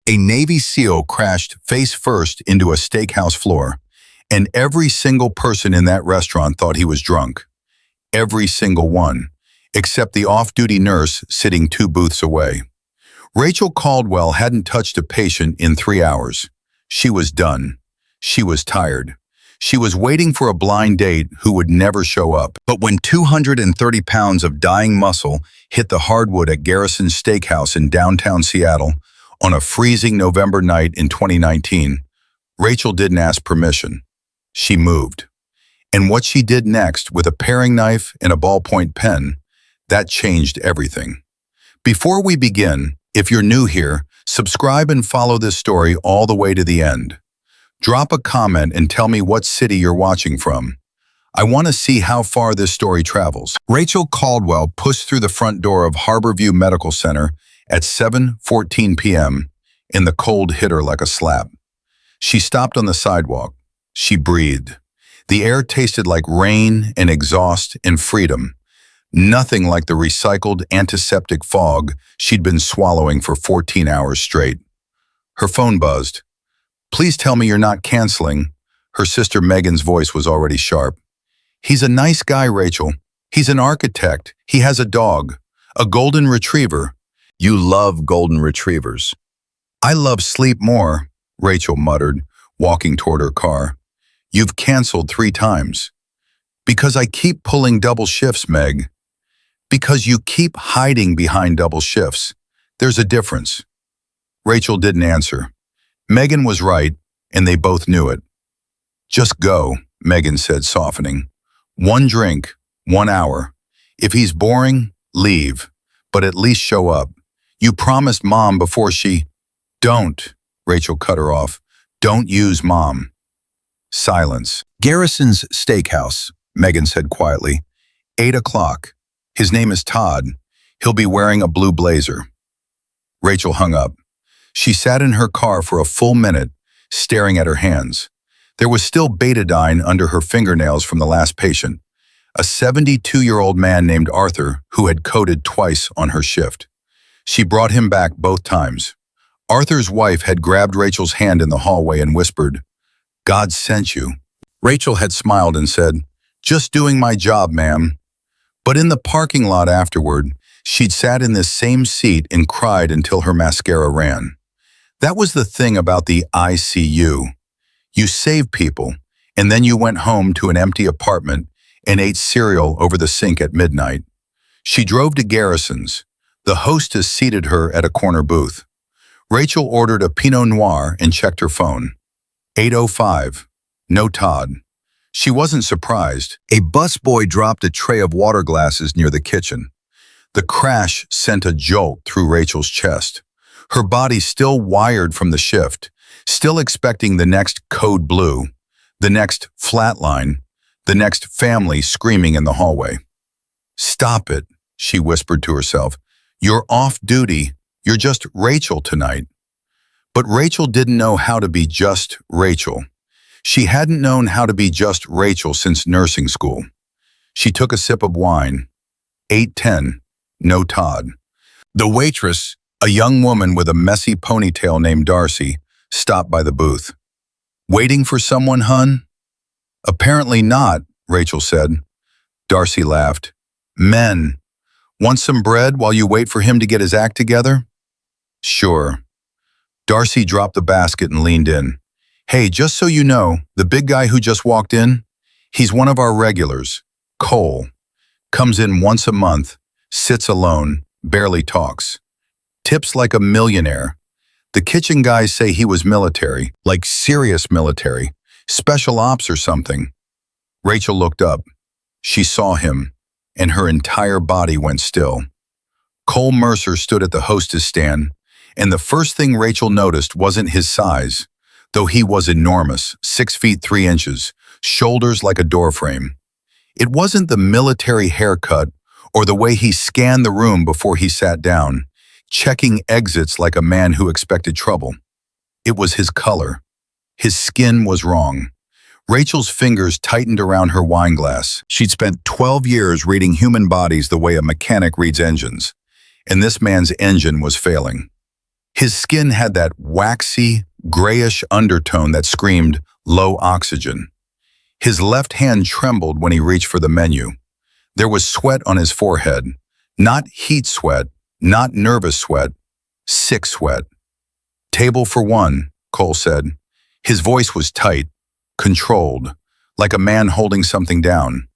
A Navy SEAL crashed face first into a steakhouse floor, and every single person in that restaurant thought he was drunk. Every single one, except the off-duty nurse sitting 2 booths away. Rachel Caldwell hadn't touched a patient in 3 hours. She was done. She was tired. She was waiting for a blind date who would never show up. But when 230 pounds of dying muscle hit the hardwood at Garrison's Steakhouse in downtown Seattle on a freezing November night in 2019, Rachel didn't ask permission. She moved. And what she did next with a paring knife and a ballpoint pen, that changed everything. Before we begin, if you're new here, subscribe and follow this story all the way to the end. Drop a comment and tell me what city you're watching from. I want to see how far this story travels. Rachel Caldwell pushed through the front door of Harborview Medical Center at 7:14 p.m. and the cold hit her like a slap. She stopped on the sidewalk. She breathed. The air tasted like rain and exhaust and freedom. Nothing like the recycled antiseptic fog she'd been swallowing for 14 hours straight. Her phone buzzed. "Please tell me you're not canceling." Her sister Megan's voice was already sharp. "He's a nice guy, Rachel. He's an architect. He has a dog, a golden retriever." "You love golden retrievers." "I love sleep more," Rachel muttered, walking toward her car. "You've canceled 3 times. Because I keep pulling double shifts, Meg. Because you keep hiding behind double shifts. There's a difference." Rachel didn't answer. Megan was right, and they both knew it. "Just go," Megan said, softening. "1 drink, 1 hour. If he's boring, leave, but at least show up. You promised Mom before she—" "Don't," Rachel cut her off. "Don't use Mom." Silence. "Garrison's Steakhouse," Megan said quietly. 8 o'clock. "His name is Todd. He'll be wearing a blue blazer." Rachel hung up. She sat in her car for a full minute, staring at her hands. There was still betadine under her fingernails from the last patient, a 72-year-old man named Arthur who had coded twice on her shift. She brought him back both times. Arthur's wife had grabbed Rachel's hand in the hallway and whispered, "God sent you." Rachel had smiled and said, "Just doing my job, ma'am." But in the parking lot afterward, she'd sat in this same seat and cried until her mascara ran. That was the thing about the ICU. You saved people, and then you went home to an empty apartment and ate cereal over the sink at midnight. She drove to Garrison's. The hostess seated her at a corner booth. Rachel ordered a Pinot Noir and checked her phone. 8:05. No Todd. She wasn't surprised. A busboy dropped a tray of water glasses near the kitchen. The crash sent a jolt through Rachel's chest. Her body still wired from the shift, still expecting the next code blue, the next flatline, the next family screaming in the hallway. "Stop it," she whispered to herself. "You're off duty. You're just Rachel tonight." But Rachel didn't know how to be just Rachel. She hadn't known how to be just Rachel since nursing school. She took a sip of wine. 8:10. No Todd. The waitress, a young woman with a messy ponytail named Darcy, stopped by the booth. "Waiting for someone, hun?" "Apparently not," Rachel said. Darcy laughed. "Men. Want some bread while you wait for him to get his act together?" "Sure." Darcy dropped the basket and leaned in. "Hey, just so you know, the big guy who just walked in, he's one of our regulars, Cole. Comes in once a month, sits alone, barely talks. Tips like a millionaire. The kitchen guys say he was military, like serious military, special ops or something." Rachel looked up. She saw him, and her entire body went still. Cole Mercer stood at the hostess stand, and the first thing Rachel noticed wasn't his size, though he was enormous, 6 feet 3 inches, shoulders like a doorframe. It wasn't the military haircut or the way he scanned the room before he sat down, checking exits like a man who expected trouble. It was his color. His skin was wrong. Rachel's fingers tightened around her wine glass. She'd spent 12 years reading human bodies the way a mechanic reads engines, and this man's engine was failing. His skin had that waxy, grayish undertone that screamed low oxygen. His left hand trembled when he reached for the menu. There was sweat on his forehead. Not heat sweat, not nervous sweat, sick sweat. "Table for one," Cole said. His voice was tight, controlled, like a man holding something down.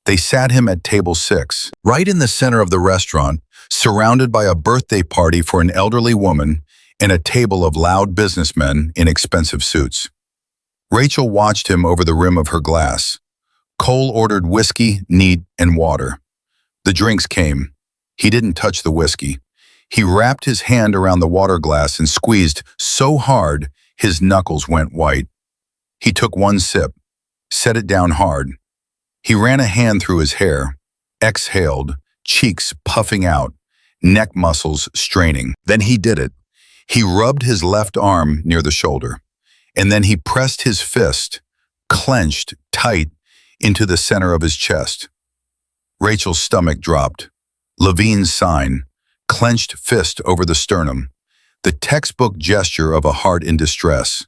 They sat him at table 6, right in the center of the restaurant, surrounded by a birthday party for an elderly woman and a table of loud businessmen in expensive suits. Rachel watched him over the rim of her glass. Cole ordered whiskey, neat, and water. The drinks came. He didn't touch the whiskey. He wrapped his hand around the water glass and squeezed so hard his knuckles went white. He took one sip, set it down hard. He ran a hand through his hair, exhaled, cheeks puffing out, neck muscles straining. Then he did it. He rubbed his left arm near the shoulder, and then he pressed his fist, clenched tight, into the center of his chest. Rachel's stomach dropped. Levine's sign, clenched fist over the sternum, the textbook gesture of a heart in distress.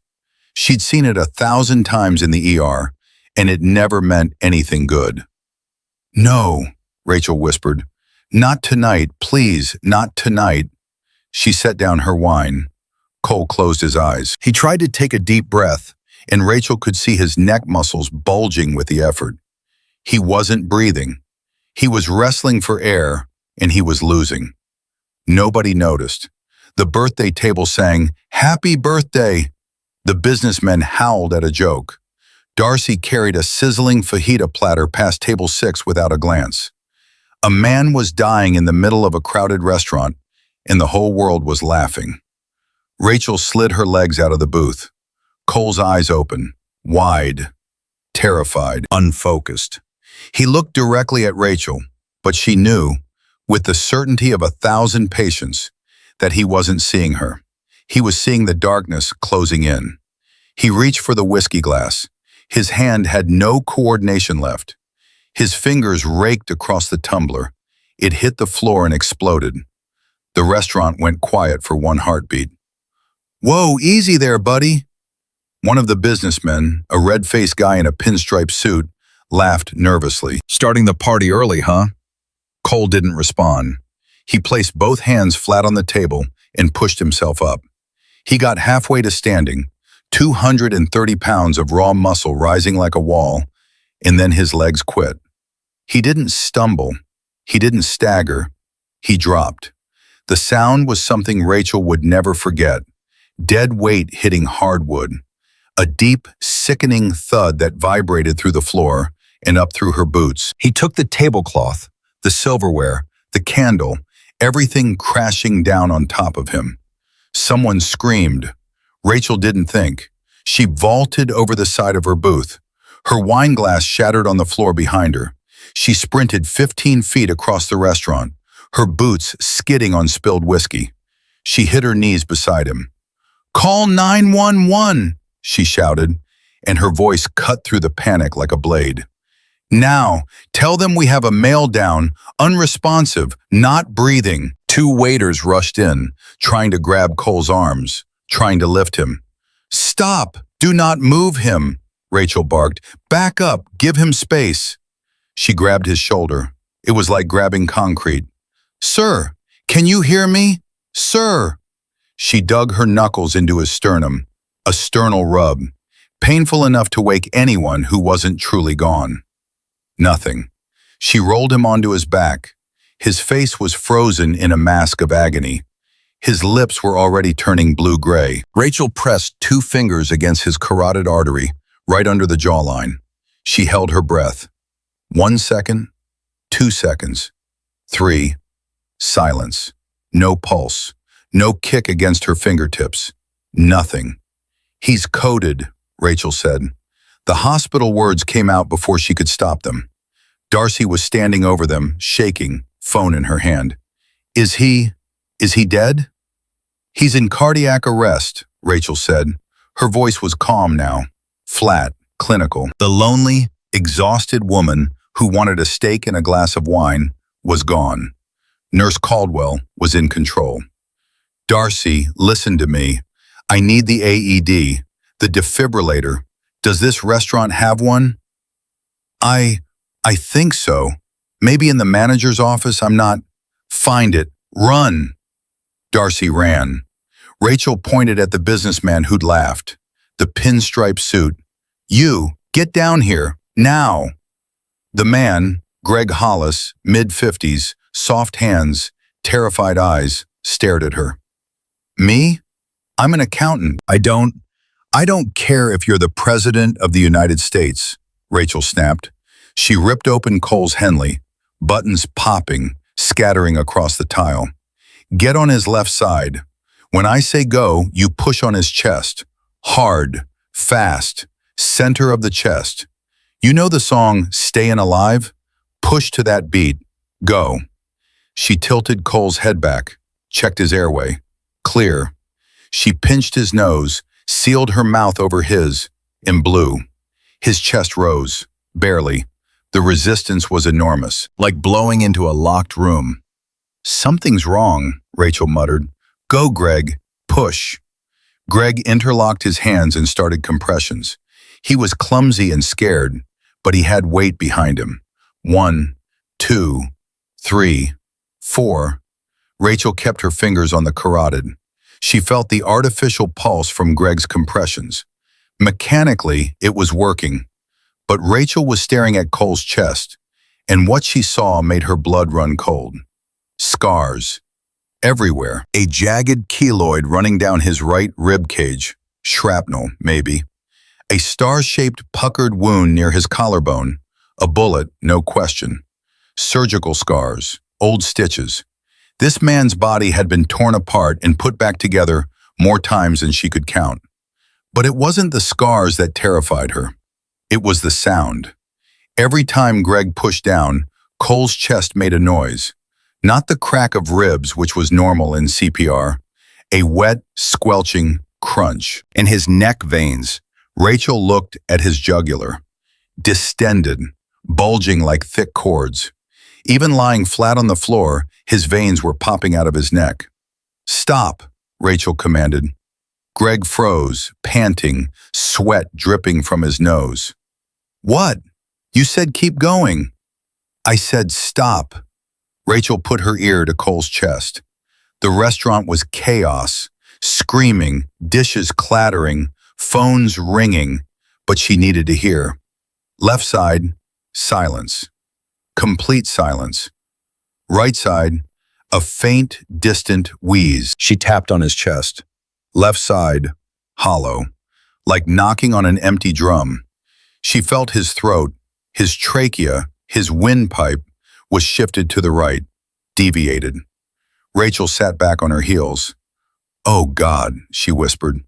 She'd seen it 1,000 times in the ER, and it never meant anything good. "No," Rachel whispered. "Not tonight, please, not tonight." She set down her wine. Cole closed his eyes. He tried to take a deep breath, and Rachel could see his neck muscles bulging with the effort. He wasn't breathing. He was wrestling for air, and he was losing. Nobody noticed. The birthday table sang, "Happy birthday!" The businessmen howled at a joke. Darcy carried a sizzling fajita platter past table 6 without a glance. A man was dying in the middle of a crowded restaurant, and the whole world was laughing. Rachel slid her legs out of the booth. Cole's eyes open, wide, terrified, unfocused. He looked directly at Rachel, but she knew, with the certainty of 1,000 patients, that he wasn't seeing her. He was seeing the darkness closing in. He reached for the whiskey glass. His hand had no coordination left. His fingers raked across the tumbler. It hit the floor and exploded. The restaurant went quiet for one heartbeat. "Whoa, easy there, buddy." One of the businessmen, a red-faced guy in a pinstripe suit, laughed nervously. "Starting the party early, huh?" Cole didn't respond. He placed both hands flat on the table and pushed himself up. He got halfway to standing, 230 pounds of raw muscle rising like a wall, and then his legs quit. He didn't stumble. He didn't stagger. He dropped. The sound was something Rachel would never forget. Dead weight hitting hardwood. A deep, sickening thud that vibrated through the floor and up through her boots. He took the tablecloth, the silverware, the candle, everything crashing down on top of him. Someone screamed. Rachel didn't think. She vaulted over the side of her booth. Her wine glass shattered on the floor behind her. She sprinted 15 feet across the restaurant, her boots skidding on spilled whiskey. She hit her knees beside him. "Call 911!" she shouted, and her voice cut through the panic like a blade. "Now, tell them we have a male down, unresponsive, not breathing." 2 waiters rushed in, trying to grab Cole's arms, trying to lift him. "Stop! Do not move him!" Rachel barked. "Back up! Give him space!" She grabbed his shoulder. It was like grabbing concrete. "Sir, can you hear me? Sir!" She dug her knuckles into his sternum, a sternal rub, painful enough to wake anyone who wasn't truly gone. Nothing. She rolled him onto his back. His face was frozen in a mask of agony. His lips were already turning blue-gray. Rachel pressed 2 fingers against his carotid artery, right under the jawline. She held her breath. 1 second, 2 seconds, 3. Silence. No pulse. No kick against her fingertips. Nothing. "He's coded," Rachel said. The hospital words came out before she could stop them. Darcy was standing over them, shaking, phone in her hand. Is he dead?" "He's in cardiac arrest," Rachel said. Her voice was calm now, flat, clinical. The lonely, exhausted woman who wanted a steak and a glass of wine was gone. Nurse Caldwell was in control. Darcy, listen to me. I need the AED, the defibrillator. Does this restaurant have one? I, I think so. Maybe in the manager's office, I'm not. Find it. Run. Darcy ran. Rachel pointed at the businessman who'd laughed. The pinstripe suit. You, get down here, now. The man, Greg Hollis, mid-50s, soft hands, terrified eyes, stared at her. Me? I'm an accountant. I don't care if you're the President of the United States, Rachel snapped. She ripped open Cole's Henley, buttons popping, scattering across the tile. Get on his left side. When I say go, you push on his chest. Hard, fast, center of the chest. You know the song, Stayin' Alive? Push to that beat. Go. She tilted Cole's head back, checked his airway. Clear. She pinched his nose, sealed her mouth over his, and blew. His chest rose, barely. The resistance was enormous, like blowing into a locked room. Something's wrong, Rachel muttered. Go, Greg. Push. Greg interlocked his hands and started compressions. He was clumsy and scared, but he had weight behind him. 1, 2, 3, 4. Rachel kept her fingers on the carotid. She felt the artificial pulse from Greg's compressions. Mechanically, it was working. But Rachel was staring at Cole's chest, and what she saw made her blood run cold. Scars. Everywhere. A jagged keloid running down his right rib cage. Shrapnel, maybe. A star-shaped puckered wound near his collarbone. A bullet, no question. Surgical scars. Old stitches. This man's body had been torn apart and put back together more times than she could count. But it wasn't the scars that terrified her. It was the sound. Every time Greg pushed down, Cole's chest made a noise. Not the crack of ribs, which was normal in CPR. A wet, squelching crunch. In his neck veins, Rachel looked at his jugular. Distended, bulging like thick cords. Even lying flat on the floor, his veins were popping out of his neck. Stop, Rachel commanded. Greg froze, panting, sweat dripping from his nose. What? You said keep going. I said stop. Rachel put her ear to Cole's chest. The restaurant was chaos, screaming, dishes clattering, phones ringing, but she needed to hear. Left side, silence. Complete silence. Right side, a faint, distant wheeze. She tapped on his chest. Left side, hollow, like knocking on an empty drum. She felt his throat, his trachea, his windpipe was shifted to the right, deviated. Rachel sat back on her heels. Oh God, she whispered.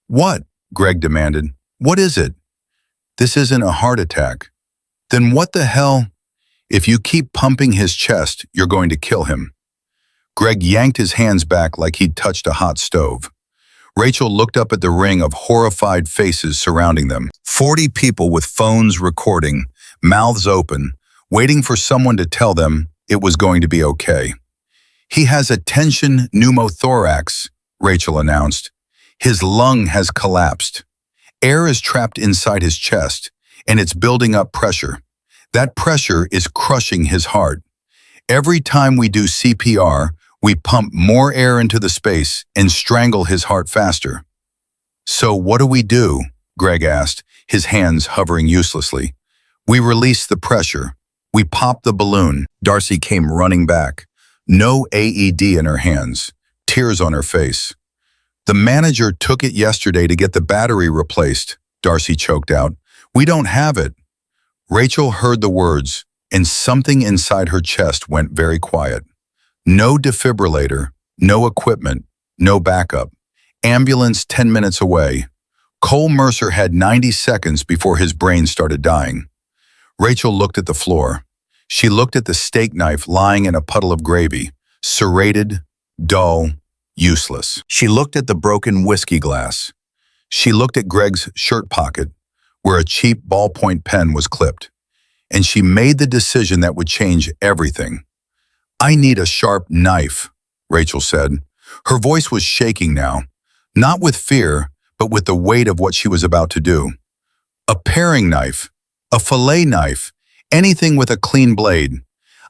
What? Greg demanded. What is it? This isn't a heart attack. Then what the hell? If you keep pumping his chest, you're going to kill him. Greg yanked his hands back like he'd touched a hot stove. Rachel looked up at the ring of horrified faces surrounding them. 40 people with phones recording, mouths open, waiting for someone to tell them it was going to be okay. He has a tension pneumothorax, Rachel announced. His lung has collapsed. Air is trapped inside his chest, and it's building up pressure. That pressure is crushing his heart. Every time we do CPR, we pump more air into the space and strangle his heart faster. So what do? Greg asked, his hands hovering uselessly. We release the pressure. We pop the balloon. Darcy came running back. No AED in her hands, tears on her face. The manager took it yesterday to get the battery replaced, Darcy choked out. We don't have it. Rachel heard the words, and something inside her chest went very quiet. No defibrillator, no equipment, no backup. Ambulance 10 minutes away. Cole Mercer had 90 seconds before his brain started dying. Rachel looked at the floor. She looked at the steak knife lying in a puddle of gravy, serrated, dull, useless. She looked at the broken whiskey glass. She looked at Greg's shirt pocket, where a cheap ballpoint pen was clipped. And she made the decision that would change everything. I need a sharp knife, Rachel said. Her voice was shaking now, not with fear, but with the weight of what she was about to do. A paring knife, a fillet knife, anything with a clean blade.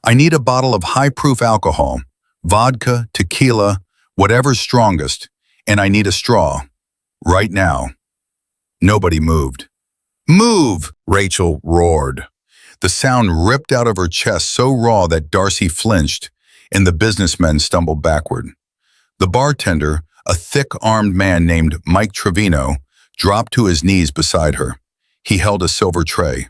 I need a bottle of high-proof alcohol, vodka, tequila, whatever's strongest, and I need a straw. Right now. Nobody moved. Move! Rachel roared. The sound ripped out of her chest so raw that Darcy flinched, and the businessmen stumbled backward. The bartender, a thick-armed man named Mike Trevino, dropped to his knees beside her. He held a silver tray.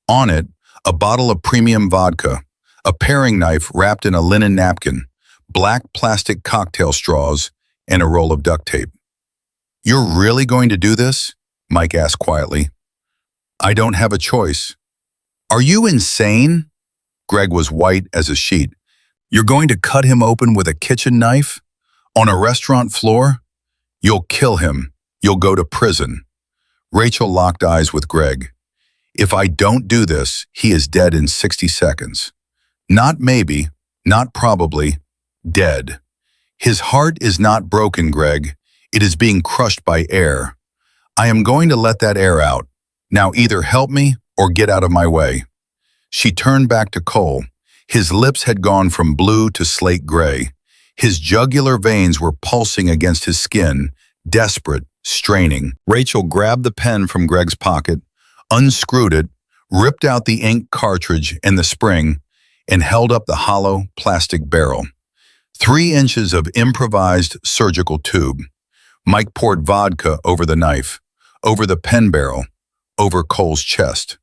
On it, a bottle of premium vodka, a paring knife wrapped in a linen napkin, black plastic cocktail straws, and a roll of duct tape. "You're really going to do this?" Mike asked quietly. "I don't have a choice." "Are you insane?" Greg was white as a sheet. "You're going to cut him open with a kitchen knife? On a restaurant floor? You'll kill him. You'll go to prison." Rachel locked eyes with Greg. "If I don't do this, he is dead in 60 seconds. Not maybe, not probably, dead. His heart is not broken, Greg. It is being crushed by air. I am going to let that air out. Now either help me or get out of my way." She turned back to Cole. His lips had gone from blue to slate gray. His jugular veins were pulsing against his skin, desperate, straining. Rachel grabbed the pen from Greg's pocket, unscrewed it, ripped out the ink cartridge and the spring, and held up the hollow plastic barrel. 3 inches of improvised surgical tube. Mike poured vodka over the knife, over the pen barrel, over Cole's chest.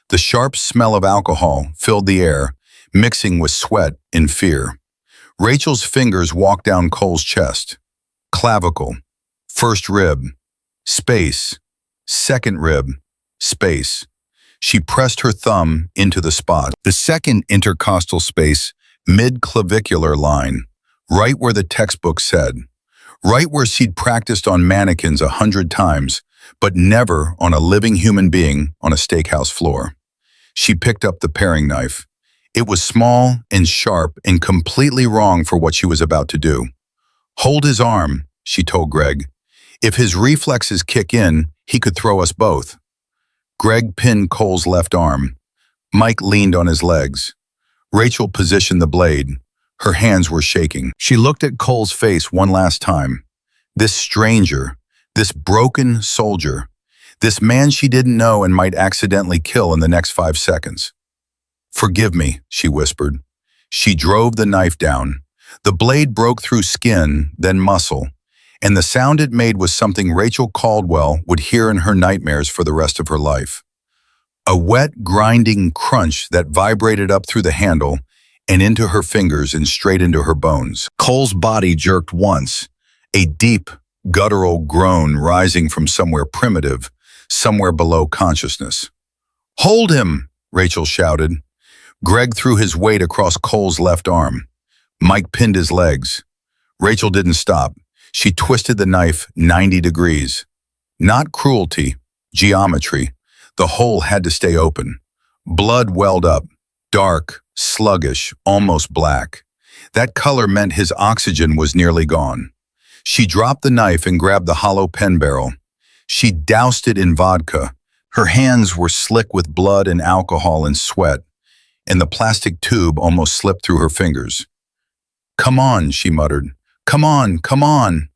The sharp smell of alcohol filled the air, mixing with sweat and fear. Rachel's fingers walked down Cole's chest. Clavicle, first rib, space, second rib, space. She pressed her thumb into the spot. The second intercostal space, mid-clavicular line, right where the textbook said. Right where she'd practiced on mannequins 100 times, but never on a living human being on a steakhouse floor. She picked up the paring knife. It was small and sharp and completely wrong for what she was about to do. "Hold his arm," she told Greg. "If his reflexes kick in, he could throw us both." Greg pinned Cole's left arm. Mike leaned on his legs. Rachel positioned the blade. Her hands were shaking. She looked at Cole's face one last time. This stranger, this broken soldier, this man she didn't know and might accidentally kill in the next 5 seconds. "Forgive me," she whispered. She drove the knife down. The blade broke through skin, then muscle, and the sound it made was something Rachel Caldwell would hear in her nightmares for the rest of her life. A wet, grinding crunch that vibrated up through the handle and into her fingers and straight into her bones. Cole's body jerked once, a deep, guttural groan rising from somewhere primitive, somewhere below consciousness. "Hold him!" Rachel shouted. Greg threw his weight across Cole's left arm. Mike pinned his legs. Rachel didn't stop. She twisted the knife 90 degrees. Not cruelty, geometry. The hole had to stay open. Blood welled up, dark, sluggish, almost black. That color meant his oxygen was nearly gone. She dropped the knife and grabbed the hollow pen barrel. She doused it in vodka. Her hands were slick with blood and alcohol and sweat, and the plastic tube almost slipped through her fingers. "Come on," she muttered. "Come on, come on."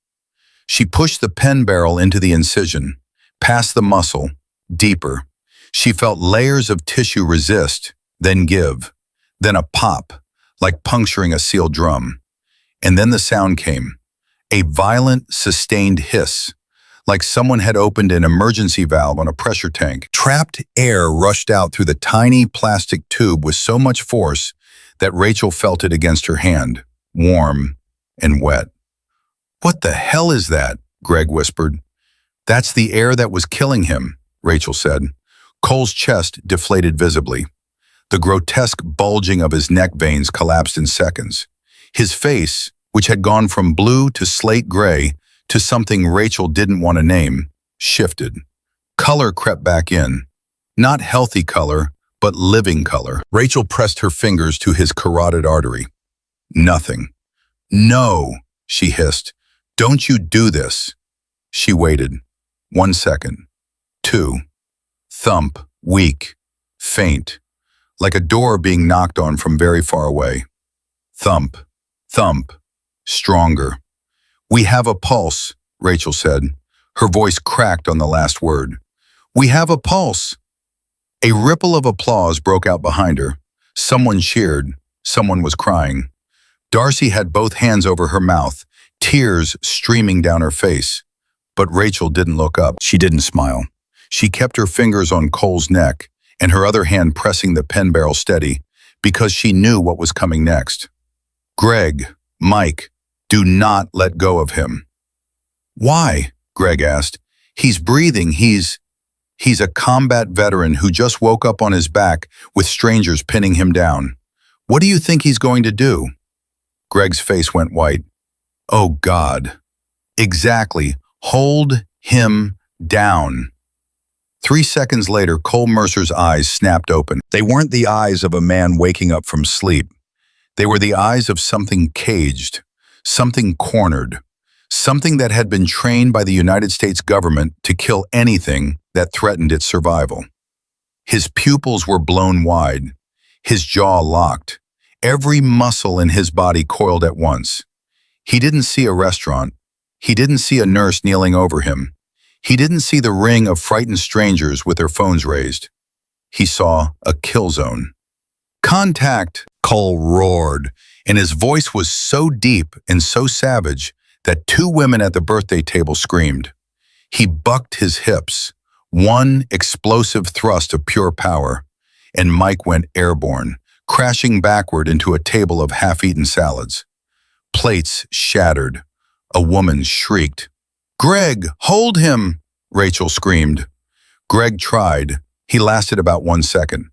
She pushed the pen barrel into the incision, past the muscle, deeper. She felt layers of tissue resist, then give, then a pop, like puncturing a sealed drum. And then the sound came, a violent, sustained hiss, like someone had opened an emergency valve on a pressure tank. Trapped air rushed out through the tiny plastic tube with so much force that Rachel felt it against her hand, warm and wet. "What the hell is that?" Greg whispered. "That's the air that was killing him," Rachel said. Cole's chest deflated visibly. The grotesque bulging of his neck veins collapsed in seconds. His face, which had gone from blue to slate gray to something Rachel didn't want to name, shifted. Color crept back in. Not healthy color, but living color. Rachel pressed her fingers to his carotid artery. Nothing. No! she hissed. Don't you do this. She waited. 1 second. 2. Thump, weak, faint, like a door being knocked on from very far away. Thump, thump, stronger. We have a pulse, Rachel said. Her voice cracked on the last word. We have a pulse. A ripple of applause broke out behind her. Someone cheered. Someone was crying. Darcy had both hands over her mouth, tears streaming down her face. But Rachel didn't look up. She didn't smile. She kept her fingers on Cole's neck and her other hand pressing the pen barrel steady because she knew what was coming next. Greg, Mike, do not let go of him. Why? Greg asked. He's breathing. He's a combat veteran who just woke up on his back with strangers pinning him down. What do you think he's going to do? Greg's face went white. Oh, God. Exactly. Hold him down. 3 seconds later, Cole Mercer's eyes snapped open. They weren't the eyes of a man waking up from sleep. They were the eyes of something caged, something cornered, something that had been trained by the United States government to kill anything that threatened its survival. His pupils were blown wide, his jaw locked, every muscle in his body coiled at once. He didn't see a restaurant. He didn't see a nurse kneeling over him. He didn't see the ring of frightened strangers with their phones raised. He saw a kill zone. Contact, Cole roared, and his voice was so deep and so savage that 2 women at the birthday table screamed. He bucked his hips, one explosive thrust of pure power, and Mike went airborne, crashing backward into a table of half-eaten salads. Plates shattered. A woman shrieked. Greg, hold him, Rachel screamed. Greg tried. He lasted about 1 second.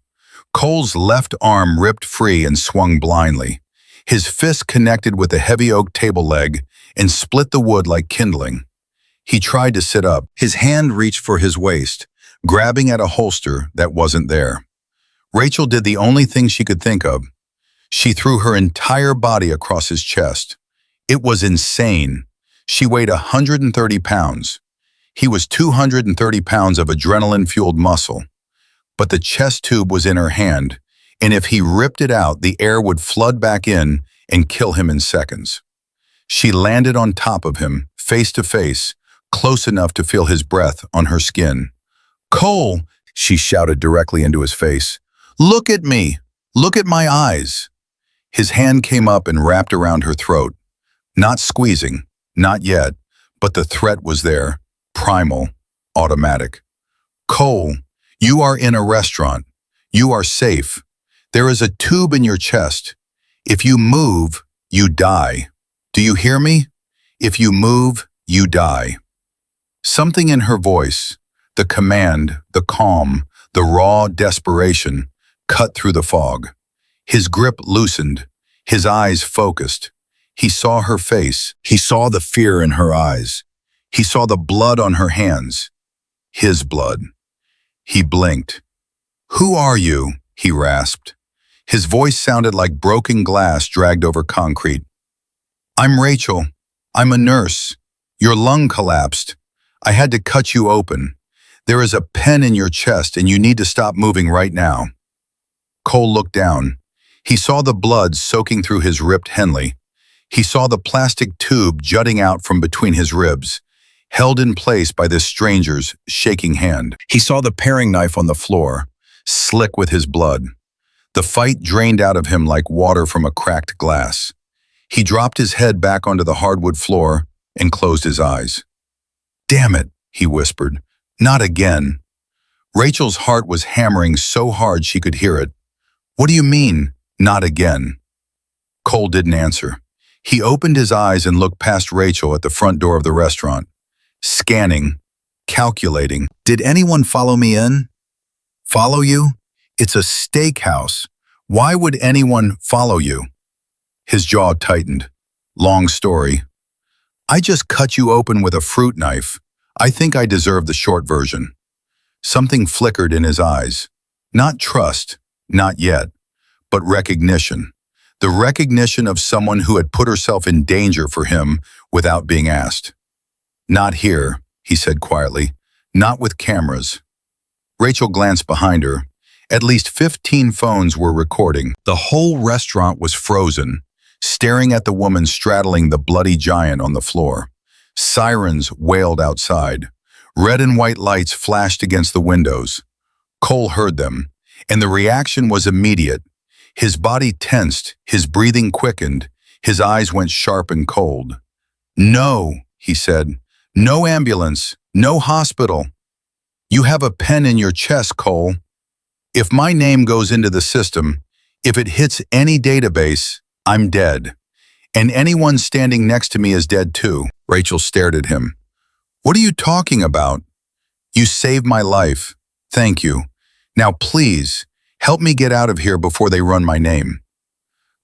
Cole's left arm ripped free and swung blindly. His fist connected with the heavy oak table leg and split the wood like kindling. He tried to sit up. His hand reached for his waist, grabbing at a holster that wasn't there. Rachel did the only thing she could think of. She threw her entire body across his chest. It was insane. She weighed 130 pounds. He was 230 pounds of adrenaline-fueled muscle. But the chest tube was in her hand, and if he ripped it out, the air would flood back in and kill him in seconds. She landed on top of him, face to face, close enough to feel his breath on her skin. Cole, she shouted directly into his face. Look at me. Look at my eyes. His hand came up and wrapped around her throat. Not squeezing, not yet, but the threat was there, primal, automatic. Cole, you are in a restaurant. You are safe. There is a tube in your chest. If you move, you die. Do you hear me? If you move, you die. Something in her voice, the command, the calm, the raw desperation, cut through the fog. His grip loosened, his eyes focused. He saw her face. He saw the fear in her eyes. He saw the blood on her hands. His blood. He blinked. Who are you? He rasped. His voice sounded like broken glass dragged over concrete. I'm Rachel. I'm a nurse. Your lung collapsed. I had to cut you open. There is a pen in your chest and you need to stop moving right now. Cole looked down. He saw the blood soaking through his ripped Henley. He saw the plastic tube jutting out from between his ribs, held in place by this stranger's shaking hand. He saw the paring knife on the floor, slick with his blood. The fight drained out of him like water from a cracked glass. He dropped his head back onto the hardwood floor and closed his eyes. Damn it, he whispered. Not again. Rachel's heart was hammering so hard she could hear it. What do you mean, not again? Cole didn't answer. He opened his eyes and looked past Rachel at the front door of the restaurant, scanning, calculating. Did anyone follow me in? Follow you? It's a steakhouse. Why would anyone follow you? His jaw tightened. Long story. I just cut you open with a fruit knife. I think I deserve the short version. Something flickered in his eyes. Not trust, not yet, but recognition. The recognition of someone who had put herself in danger for him without being asked. "Not here," he said quietly. "Not with cameras." Rachel glanced behind her. At least 15 phones were recording. The whole restaurant was frozen, staring at the woman straddling the bloody giant on the floor. Sirens wailed outside. Red and white lights flashed against the windows. Cole heard them, and the reaction was immediate. His body tensed, his breathing quickened, his eyes went sharp and cold. "No," he said. "No ambulance, no hospital. You have a pen in your chest, Cole. If my name goes into the system, if it hits any database, I'm dead. And anyone standing next to me is dead too." Rachel stared at him. "What are you talking about? You saved my life. Thank you. Now please, help me get out of here before they run my name."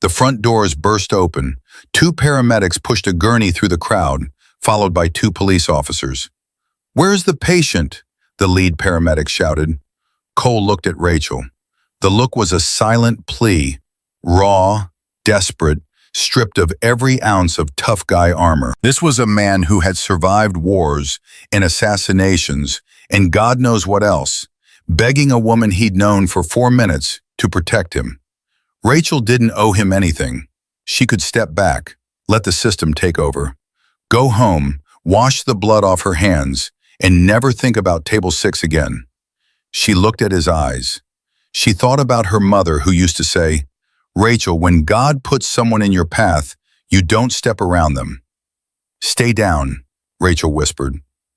The front doors burst open. 2 paramedics pushed a gurney through the crowd, followed by 2 police officers. "Where's the patient?" the lead paramedic shouted. Cole looked at Rachel. The look was a silent plea, raw, desperate, stripped of every ounce of tough guy armor. This was a man who had survived wars and assassinations and God knows what else, begging a woman he'd known for 4 minutes to protect him. Rachel didn't owe him anything. She could step back, let the system take over, go home, wash the blood off her hands, and never think about table 6 again. She looked at his eyes. She thought about her mother who used to say, "Rachel, when God puts someone in your path, you don't step around them." "Stay down," Rachel whispered.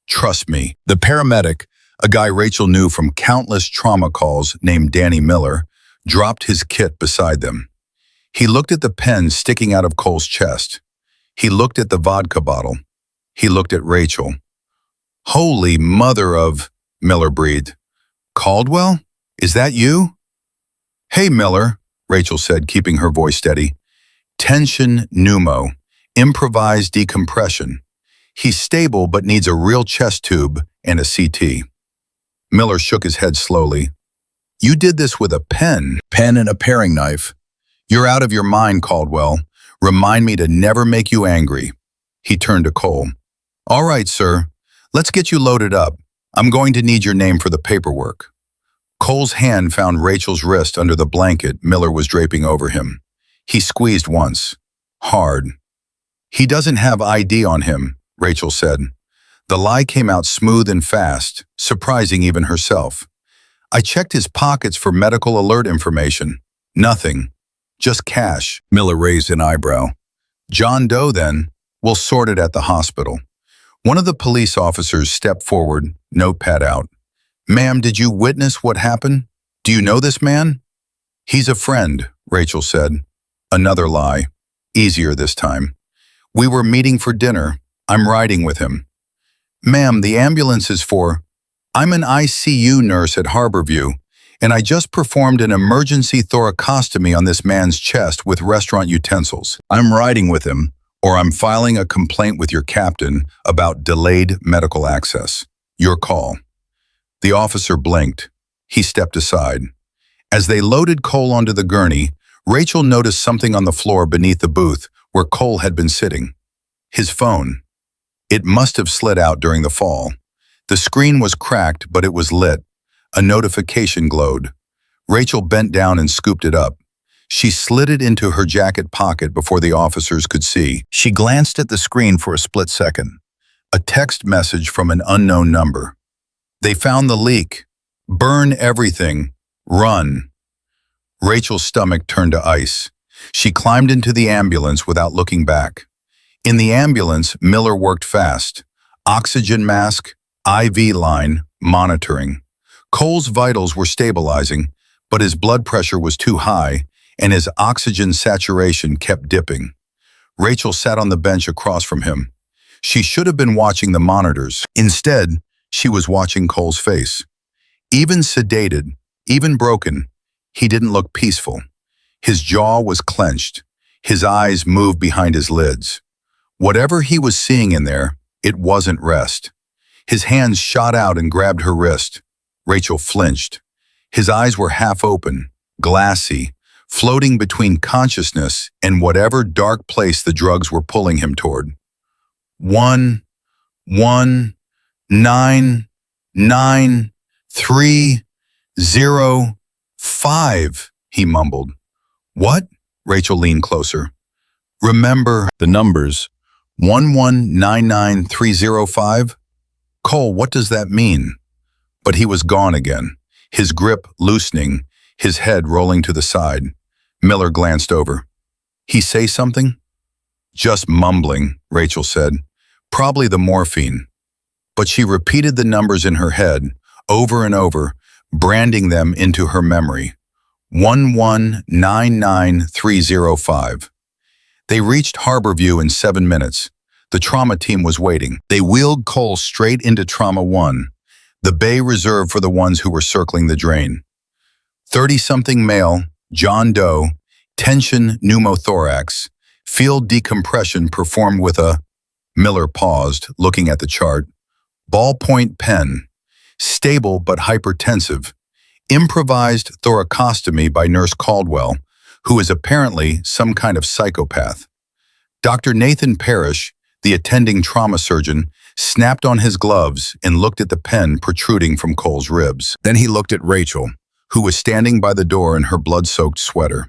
"Trust me." The paramedic, a guy Rachel knew from countless trauma calls named Danny Miller, dropped his kit beside them. He looked at the pen sticking out of Cole's chest. He looked at the vodka bottle. He looked at Rachel. "Holy mother of," Miller breathed. "Caldwell? Is that you?" "Hey, Miller," Rachel said, keeping her voice steady. "Tension pneumo, improvised decompression. He's stable but needs a real chest tube and a CT." Miller shook his head slowly. "You did this with a pen and a paring knife. You're out of your mind, Caldwell. Remind me to never make you angry." He turned to Cole. "All right, sir. Let's get you loaded up. I'm going to need your name for the paperwork." Cole's hand found Rachel's wrist under the blanket Miller was draping over him. He squeezed once. Hard. "He doesn't have ID on him," Rachel said. The lie came out smooth and fast, surprising even herself. "I checked his pockets for medical alert information. Nothing. Just cash." Miller raised an eyebrow. "John Doe, then. We'll sort it at the hospital." One of the police officers stepped forward, notepad out. "Ma'am, did you witness what happened? Do you know this man?" "He's a friend," Rachel said. Another lie. Easier this time. "We were meeting for dinner. I'm riding with him." "Ma'am, the ambulance is for—" "I'm an ICU nurse at Harborview, and I just performed an emergency thoracostomy on this man's chest with restaurant utensils. I'm riding with him, or I'm filing a complaint with your captain about delayed medical access. Your call." The officer blinked. He stepped aside. As they loaded Cole onto the gurney, Rachel noticed something on the floor beneath the booth where Cole had been sitting. His phone. It must have slid out during the fall. The screen was cracked, but it was lit. A notification glowed. Rachel bent down and scooped it up. She slid it into her jacket pocket before the officers could see. She glanced at the screen for a split second. A text message from an unknown number. "They found the leak. Burn everything. Run." Rachel's stomach turned to ice. She climbed into the ambulance without looking back. In the ambulance, Miller worked fast. Oxygen mask, IV line, monitoring. Cole's vitals were stabilizing, but his blood pressure was too high, and his oxygen saturation kept dipping. Rachel sat on the bench across from him. She should have been watching the monitors. Instead, she was watching Cole's face. Even sedated, even broken, he didn't look peaceful. His jaw was clenched. His eyes moved behind his lids. Whatever he was seeing in there, it wasn't rest. His hands shot out and grabbed her wrist. Rachel flinched. His eyes were half open, glassy, floating between consciousness and whatever dark place the drugs were pulling him toward. 1, 1, 9, 9, 3, 0, 5, he mumbled. What? Rachel leaned closer. Remember the numbers. 1199305? Cole, what does that mean? But he was gone again, his grip loosening, his head rolling to the side. Miller glanced over. He say something? Just mumbling, Rachel said. Probably the morphine. But she repeated the numbers in her head, over and over, branding them into her memory. 1199305. They reached Harborview in 7 minutes. The trauma team was waiting. They wheeled Cole straight into Trauma 1, the bay reserved for the ones who were circling the drain. 30-something male, John Doe, tension pneumothorax, field decompression performed with a, Miller paused, looking at the chart, ballpoint pen, stable but hypertensive, improvised thoracostomy by Nurse Caldwell, who is apparently some kind of psychopath. Dr. Nathan Parrish, the attending trauma surgeon, snapped on his gloves and looked at the pen protruding from Cole's ribs. Then he looked at Rachel, who was standing by the door in her blood-soaked sweater.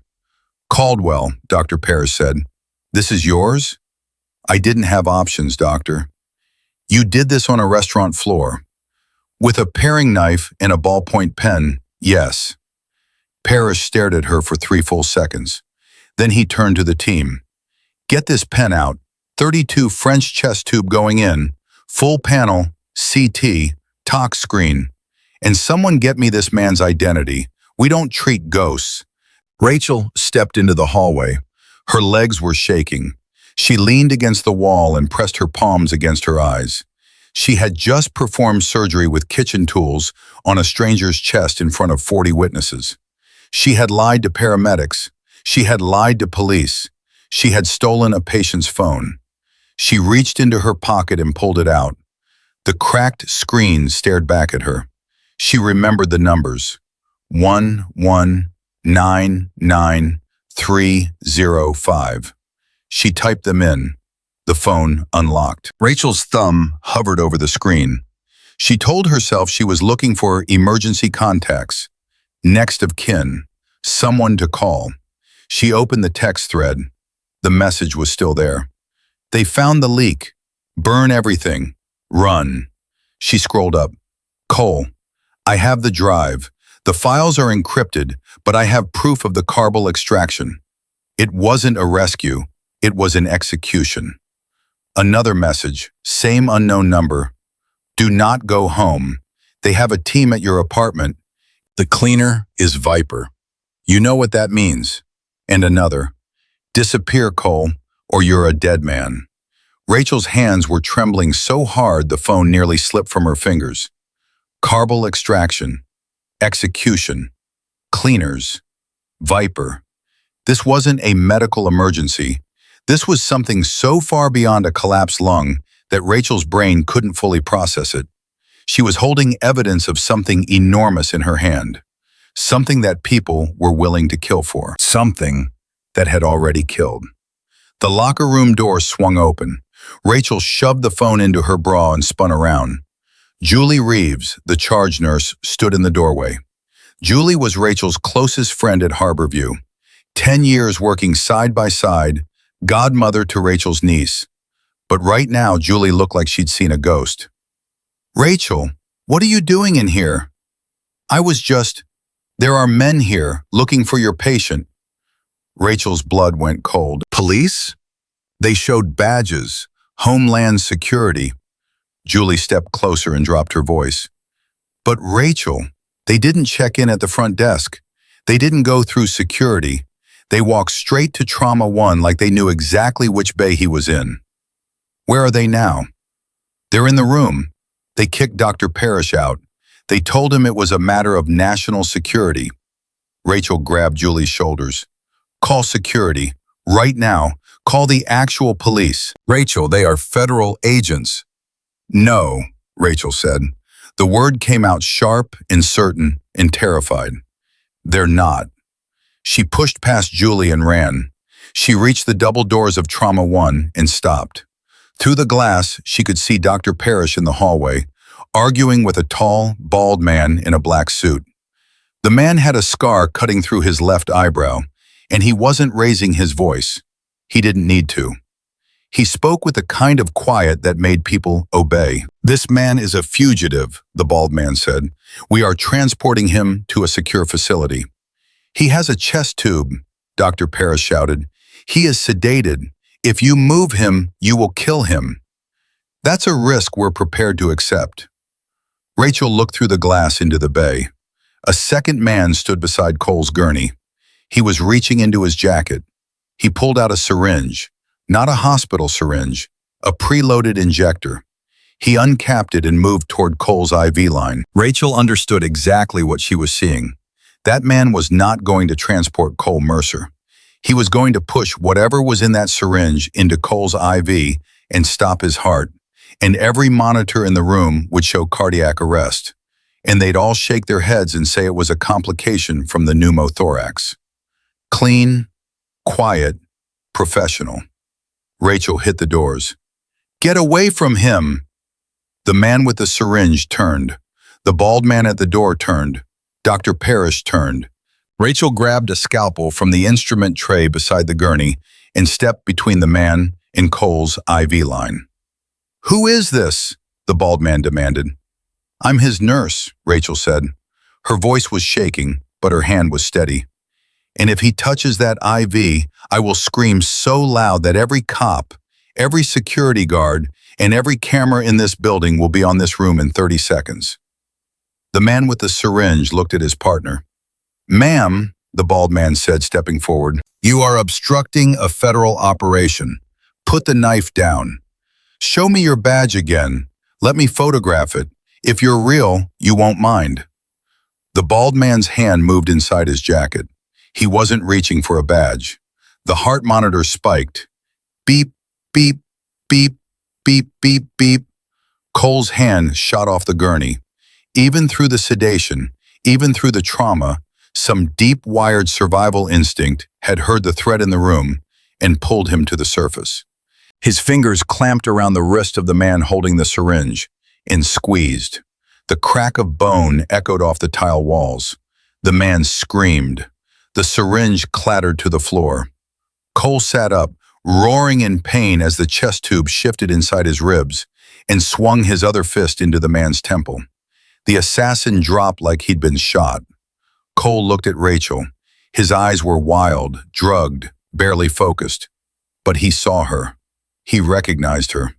Caldwell, Dr. Parrish said, "This is yours?" "I didn't have options, doctor." "You did this on a restaurant floor." "With a paring knife and a ballpoint pen, yes." Parrish stared at her for 3 full seconds. Then he turned to the team. "Get this pen out. 32 French chest tube going in. Full panel, CT, tox screen. And someone get me this man's identity. We don't treat ghosts." Rachel stepped into the hallway. Her legs were shaking. She leaned against the wall and pressed her palms against her eyes. She had just performed surgery with kitchen tools on a stranger's chest in front of 40 witnesses. She had lied to paramedics. She had lied to police. She had stolen a patient's phone. She reached into her pocket and pulled it out. The cracked screen stared back at her. She remembered the numbers. 1199305. She typed them in. The phone unlocked. Rachel's thumb hovered over the screen. She told herself she was looking for emergency contacts, next of kin, someone to call. She opened the text thread. The message was still there. "They found the leak. Burn everything. Run." She scrolled up. "Cole, I have the drive. The files are encrypted, but I have proof of the carbon extraction. It wasn't a rescue. It was an execution." Another message, same unknown number. "Do not go home. They have a team at your apartment. The cleaner is Viper. You know what that means." And another, "Disappear, Cole, or you're a dead man." Rachel's hands were trembling so hard the phone nearly slipped from her fingers. Carbon extraction, execution, cleaners, Viper. This wasn't a medical emergency. This was something so far beyond a collapsed lung that Rachel's brain couldn't fully process it. She was holding evidence of something enormous in her hand, something that people were willing to kill for, something that had already killed. The locker room door swung open. Rachel shoved the phone into her bra and spun around. Julie Reeves, the charge nurse, stood in the doorway. Julie was Rachel's closest friend at Harborview. 10 years working side by side, godmother to Rachel's niece. But right now, Julie looked like she'd seen a ghost. "Rachel, what are you doing in here?" "I was just, there are men here looking for your patient." Rachel's blood went cold. "Police?" They showed badges, Homeland Security. Julie stepped closer and dropped her voice. "But Rachel, they didn't check in at the front desk. They didn't go through security. They walked straight to Trauma 1 like they knew exactly which bay he was in." "Where are they now?" "They're in the room. They kicked Dr. Parrish out. They told him it was a matter of national security." Rachel grabbed Julie's shoulders. "Call security. Right now. Call the actual police." "Rachel, they are federal agents." "No," Rachel said. The word came out sharp and certain and terrified. "They're not." She pushed past Julie and ran. She reached the double doors of Trauma 1 and stopped. Through the glass, she could see Dr. Parrish in the hallway, arguing with a tall, bald man in a black suit. The man had a scar cutting through his left eyebrow, and he wasn't raising his voice. He didn't need to. He spoke with a kind of quiet that made people obey. "This man is a fugitive," the bald man said. "We are transporting him to a secure facility." "He has a chest tube," Dr. Parrish shouted. "He is sedated. If you move him, you will kill him." "That's a risk we're prepared to accept." Rachel looked through the glass into the bay. A second man stood beside Cole's gurney. He was reaching into his jacket. He pulled out a syringe, not a hospital syringe, a preloaded injector. He uncapped it and moved toward Cole's IV line. Rachel understood exactly what she was seeing. That man was not going to transport Cole Mercer. He was going to push whatever was in that syringe into Cole's IV and stop his heart, and every monitor in the room would show cardiac arrest, and they'd all shake their heads and say it was a complication from the pneumothorax. Clean, quiet, professional. Rachel hit the doors. "Get away from him!" The man with the syringe turned. The bald man at the door turned. Dr. Parrish turned. Rachel grabbed a scalpel from the instrument tray beside the gurney and stepped between the man and Cole's IV line. "Who is this?" the bald man demanded. "I'm his nurse," Rachel said. Her voice was shaking, but her hand was steady. "And if he touches that IV, I will scream so loud that every cop, every security guard, and every camera in this building will be on this room in 30 seconds. The man with the syringe looked at his partner. "Ma'am," the bald man said, stepping forward, "you are obstructing a federal operation. Put the knife down. Show me your badge again. Let me photograph it. If you're real, you won't mind." The bald man's hand moved inside his jacket. He wasn't reaching for a badge. The heart monitor spiked. Beep, beep, beep, beep, beep, beep. Cole's hand shot off the gurney. Even through the sedation, even through the trauma, some deep-wired survival instinct had heard the threat in the room and pulled him to the surface. His fingers clamped around the wrist of the man holding the syringe and squeezed. The crack of bone echoed off the tile walls. The man screamed. The syringe clattered to the floor. Cole sat up, roaring in pain as the chest tube shifted inside his ribs and swung his other fist into the man's temple. The assassin dropped like he'd been shot. Cole looked at Rachel. His eyes were wild, drugged, barely focused. But he saw her. He recognized her.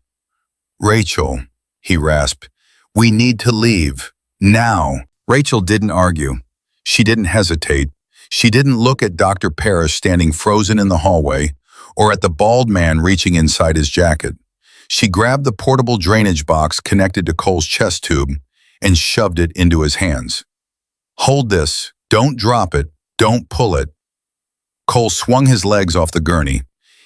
"Rachel," he rasped, "we need to leave. Now." Rachel didn't argue. She didn't hesitate. She didn't look at Dr. Parrish standing frozen in the hallway or at the bald man reaching inside his jacket. She grabbed the portable drainage box connected to Cole's chest tube and shoved it into his hands. "Hold this. Don't drop it. Don't pull it." Cole swung his legs off the gurney.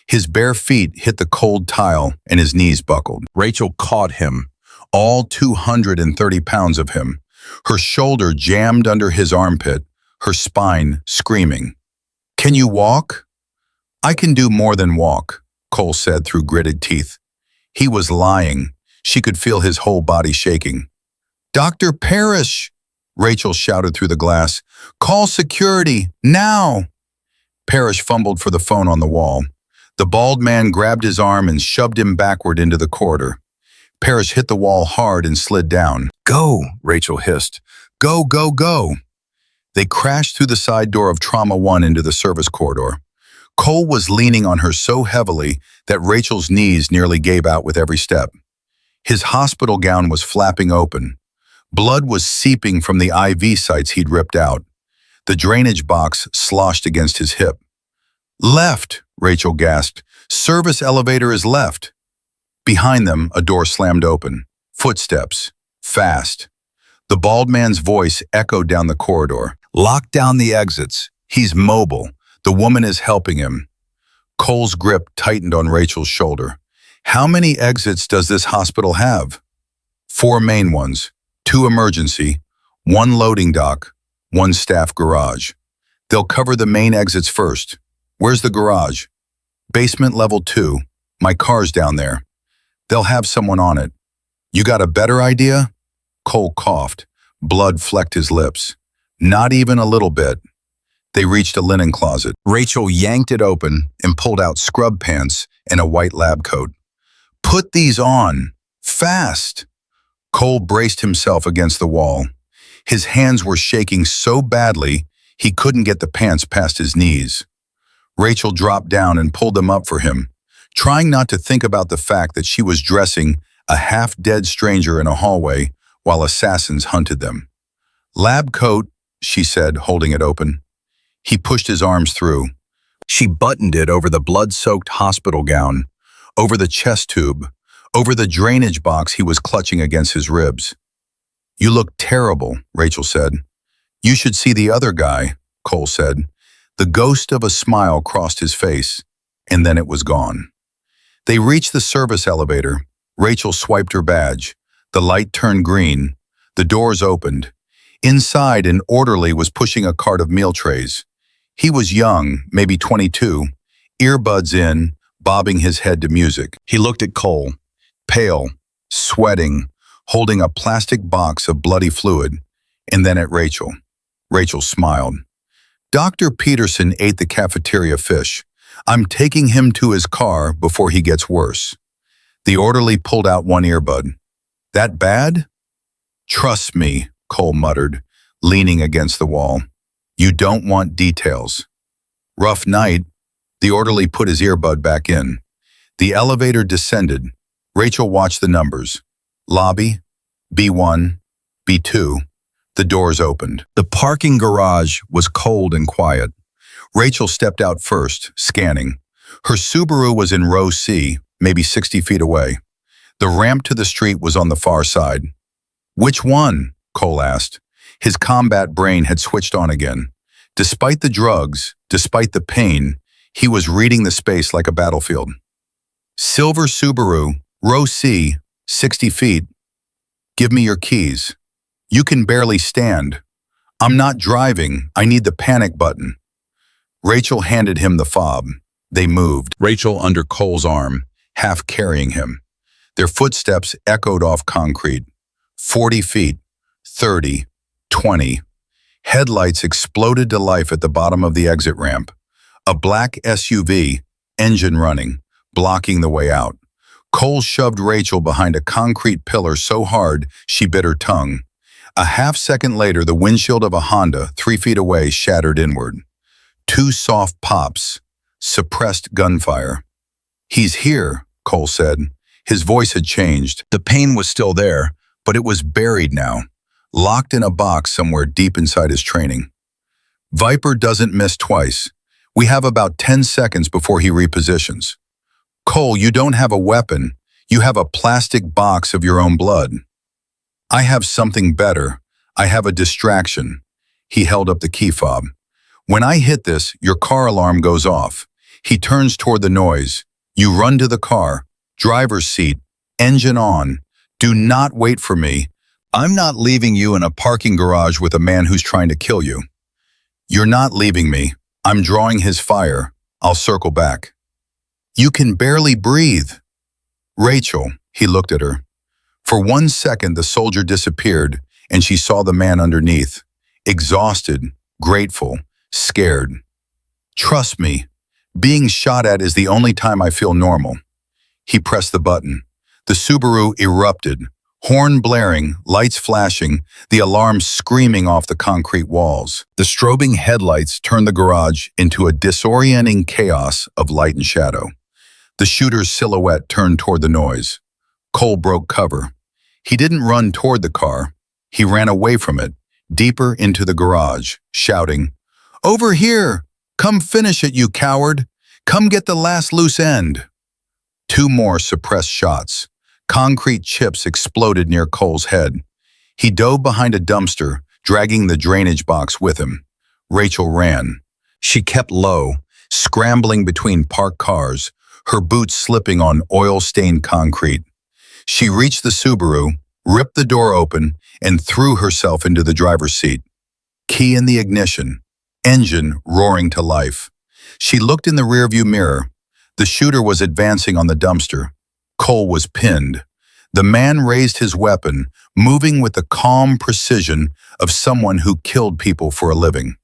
His bare feet hit the cold tile and his knees buckled. Rachel caught him, all 230 pounds of him, her shoulder jammed under his armpit, her spine screaming. "Can you walk?" "I can do more than walk," Cole said through gritted teeth. He was lying. She could feel his whole body shaking. "Dr. Parrish!" Rachel shouted through the glass. "Call security, now!" Parrish fumbled for the phone on the wall. The bald man grabbed his arm and shoved him backward into the corridor. Parrish hit the wall hard and slid down. "Go," Rachel hissed. "Go, go, go." They crashed through the side door of Trauma 1 into the service corridor. Cole was leaning on her so heavily that Rachel's knees nearly gave out with every step. His hospital gown was flapping open. Blood was seeping from the IV sites he'd ripped out. The drainage box sloshed against his hip. "Left," Rachel gasped. "Service elevator is left." Behind them, a door slammed open. Footsteps. Fast. The bald man's voice echoed down the corridor. "Lock down the exits. He's mobile. The woman is helping him." Cole's grip tightened on Rachel's shoulder. "How many exits does this hospital have?" 4 main ones, 2 emergency, 1 loading dock, 1 staff garage. They'll cover the main exits first. Where's the garage? Basement level 2. My car's down there. They'll have someone on it. You got a better idea? Cole coughed. Blood flecked his lips. Not even a little bit. They reached a linen closet. Rachel yanked it open and pulled out scrub pants and a white lab coat. Put these on. Fast! Cole braced himself against the wall. His hands were shaking so badly he couldn't get the pants past his knees. Rachel dropped down and pulled them up for him, trying not to think about the fact that she was dressing a half-dead stranger in a hallway while assassins hunted them. Lab coat, she said, holding it open. He pushed his arms through. She buttoned it over the blood-soaked hospital gown, over the chest tube, over the drainage box he was clutching against his ribs. You look terrible, Rachel said. You should see the other guy, Cole said. The ghost of a smile crossed his face, and then it was gone. They reached the service elevator. Rachel swiped her badge. The light turned green. The doors opened. Inside, an orderly was pushing a cart of meal trays. He was young, maybe 22, earbuds in, bobbing his head to music. He looked at Cole, pale, sweating, holding a plastic box of bloody fluid, and then at Rachel. Rachel smiled. Dr. Peterson ate the cafeteria fish. I'm taking him to his car before he gets worse. The orderly pulled out one earbud. That bad? Trust me, Cole muttered, leaning against the wall. You don't want details. Rough night. The orderly put his earbud back in. The elevator descended. Rachel watched the numbers. Lobby, B1, B2. The doors opened. The parking garage was cold and quiet. Rachel stepped out first, scanning. Her Subaru was in row C, maybe 60 feet away. The ramp to the street was on the far side. Which one? Cole asked. His combat brain had switched on again. Despite the drugs, despite the pain, he was reading the space like a battlefield. Silver Subaru, row C, 60 feet. Give me your keys. You can barely stand. I'm not driving. I need the panic button. Rachel handed him the fob. They moved. Rachel under Cole's arm, half carrying him. Their footsteps echoed off concrete. 40 feet, 30, 20. Headlights exploded to life at the bottom of the exit ramp. A black SUV, engine running, blocking the way out. Cole shoved Rachel behind a concrete pillar so hard she bit her tongue. A half-second later, the windshield of a Honda, 3 feet away, shattered inward. 2 soft pops, suppressed gunfire. He's here, Cole said. His voice had changed. The pain was still there, but it was buried now, locked in a box somewhere deep inside his training. Viper doesn't miss twice. We have about 10 seconds before he repositions. Cole, you don't have a weapon. You have a plastic box of your own blood. I have something better. I have a distraction. He held up the key fob. When I hit this, your car alarm goes off. He turns toward the noise. You run to the car. Driver's seat. Engine on. Do not wait for me. I'm not leaving you in a parking garage with a man who's trying to kill you. You're not leaving me. I'm drawing his fire. I'll circle back. You can barely breathe. Rachel, he looked at her. For 1 second, the soldier disappeared, and she saw the man underneath, exhausted, grateful, scared. Trust me, being shot at is the only time I feel normal. He pressed the button. The Subaru erupted, horn blaring, lights flashing, the alarm screaming off the concrete walls. The strobing headlights turned the garage into a disorienting chaos of light and shadow. The shooter's silhouette turned toward the noise. Cole broke cover. He didn't run toward the car. He ran away from it, deeper into the garage, shouting, "Over here! Come finish it, you coward! Come get the last loose end!" 2 more suppressed shots. Concrete chips exploded near Cole's head. He dove behind a dumpster, dragging the drainage box with him. Rachel ran. She kept low, scrambling between parked cars, her boots slipping on oil-stained concrete. She reached the Subaru, ripped the door open, and threw herself into the driver's seat. Key in the ignition. engine roaring to life. She looked in the rearview mirror. The shooter was advancing on the dumpster. Cole was pinned. The man raised his weapon, moving with the calm precision of someone who killed people for a living.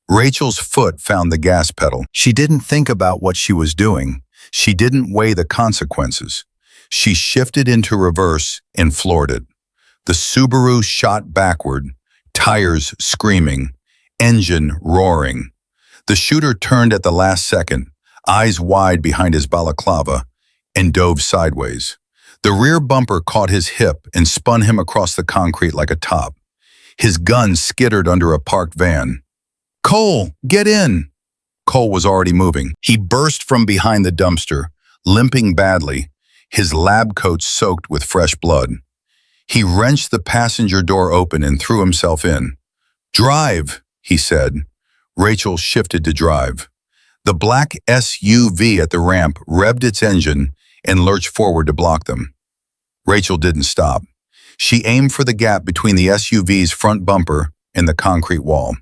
Rachel's foot found the gas pedal. She didn't think about what she was doing. She didn't weigh the consequences. She shifted into reverse and floored it. The Subaru shot backward, tires screaming, engine roaring. The shooter turned at the last second, eyes wide behind his balaclava, and dove sideways. The rear bumper caught his hip and spun him across the concrete like a top. His gun skittered under a parked van. "Cole, get in!" Cole was already moving. He burst from behind the dumpster, limping badly, his lab coat soaked with fresh blood. He wrenched the passenger door open and threw himself in. "Drive," he said. Rachel shifted to drive. The black SUV at the ramp revved its engine and lurched forward to block them. Rachel didn't stop. She aimed for the gap between the SUV's front bumper and the concrete wall.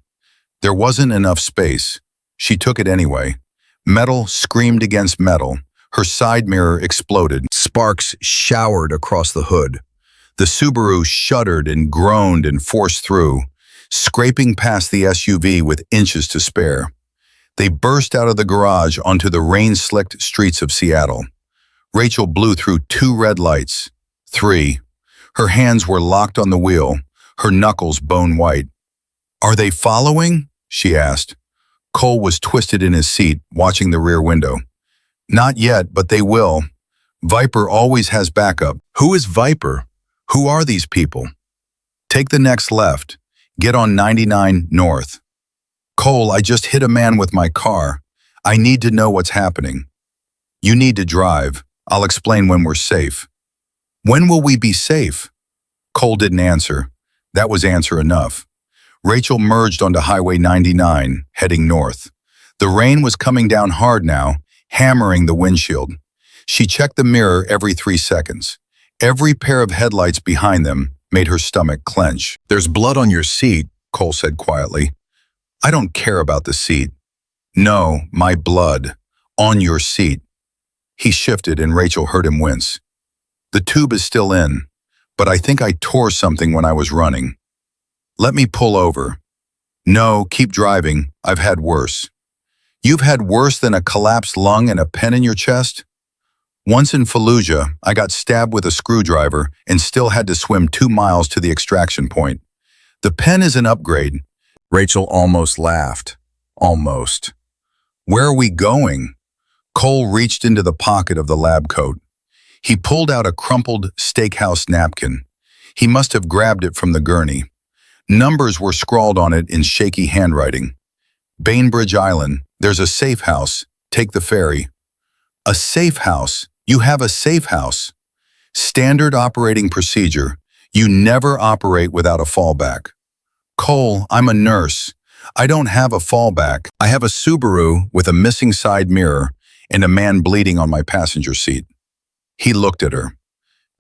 There wasn't enough space. She took it anyway. Metal screamed against metal. Her side mirror exploded. Sparks showered across the hood. The Subaru shuddered and groaned and forced through, scraping past the SUV with inches to spare. They burst out of the garage onto the rain-slicked streets of Seattle. Rachel blew through 2 red lights, 3. Her hands were locked on the wheel, her knuckles bone white. "Are they following?" she asked. Cole was twisted in his seat, watching the rear window. "Not yet, but they will. Viper always has backup." "Who is Viper? Who are these people?" "Take the next left. Get on 99 North." "Cole, I just hit a man with my car. I need to know what's happening." "You need to drive. I'll explain when we're safe." "When will we be safe?" Cole didn't answer. That was answer enough. Rachel merged onto Highway 99, heading north. The rain was coming down hard now, hammering the windshield. She checked the mirror every 3 seconds. Every pair of headlights behind them made her stomach clench. "There's blood on your seat," Cole said quietly. "I don't care about the seat." "No, my blood. On your seat." He shifted and Rachel heard him wince. "The tube is still in, but I think I tore something when I was running." "Let me pull over." "No, keep driving. I've had worse." "You've had worse than a collapsed lung and a pen in your chest?" "Once in Fallujah, I got stabbed with a screwdriver and still had to swim 2 miles to the extraction point. The pen is an upgrade." Rachel almost laughed. Almost. "Where are we going?" Cole reached into the pocket of the lab coat. He pulled out a crumpled steakhouse napkin. He must have grabbed it from the gurney. Numbers were scrawled on it in shaky handwriting. "Bainbridge Island. There's a safe house. Take the ferry." "A safe house? You have a safe house?" "Standard operating procedure. You never operate without a fallback." "Cole, I'm a nurse. I don't have a fallback. I have a Subaru with a missing side mirror and a man bleeding on my passenger seat." He looked at her.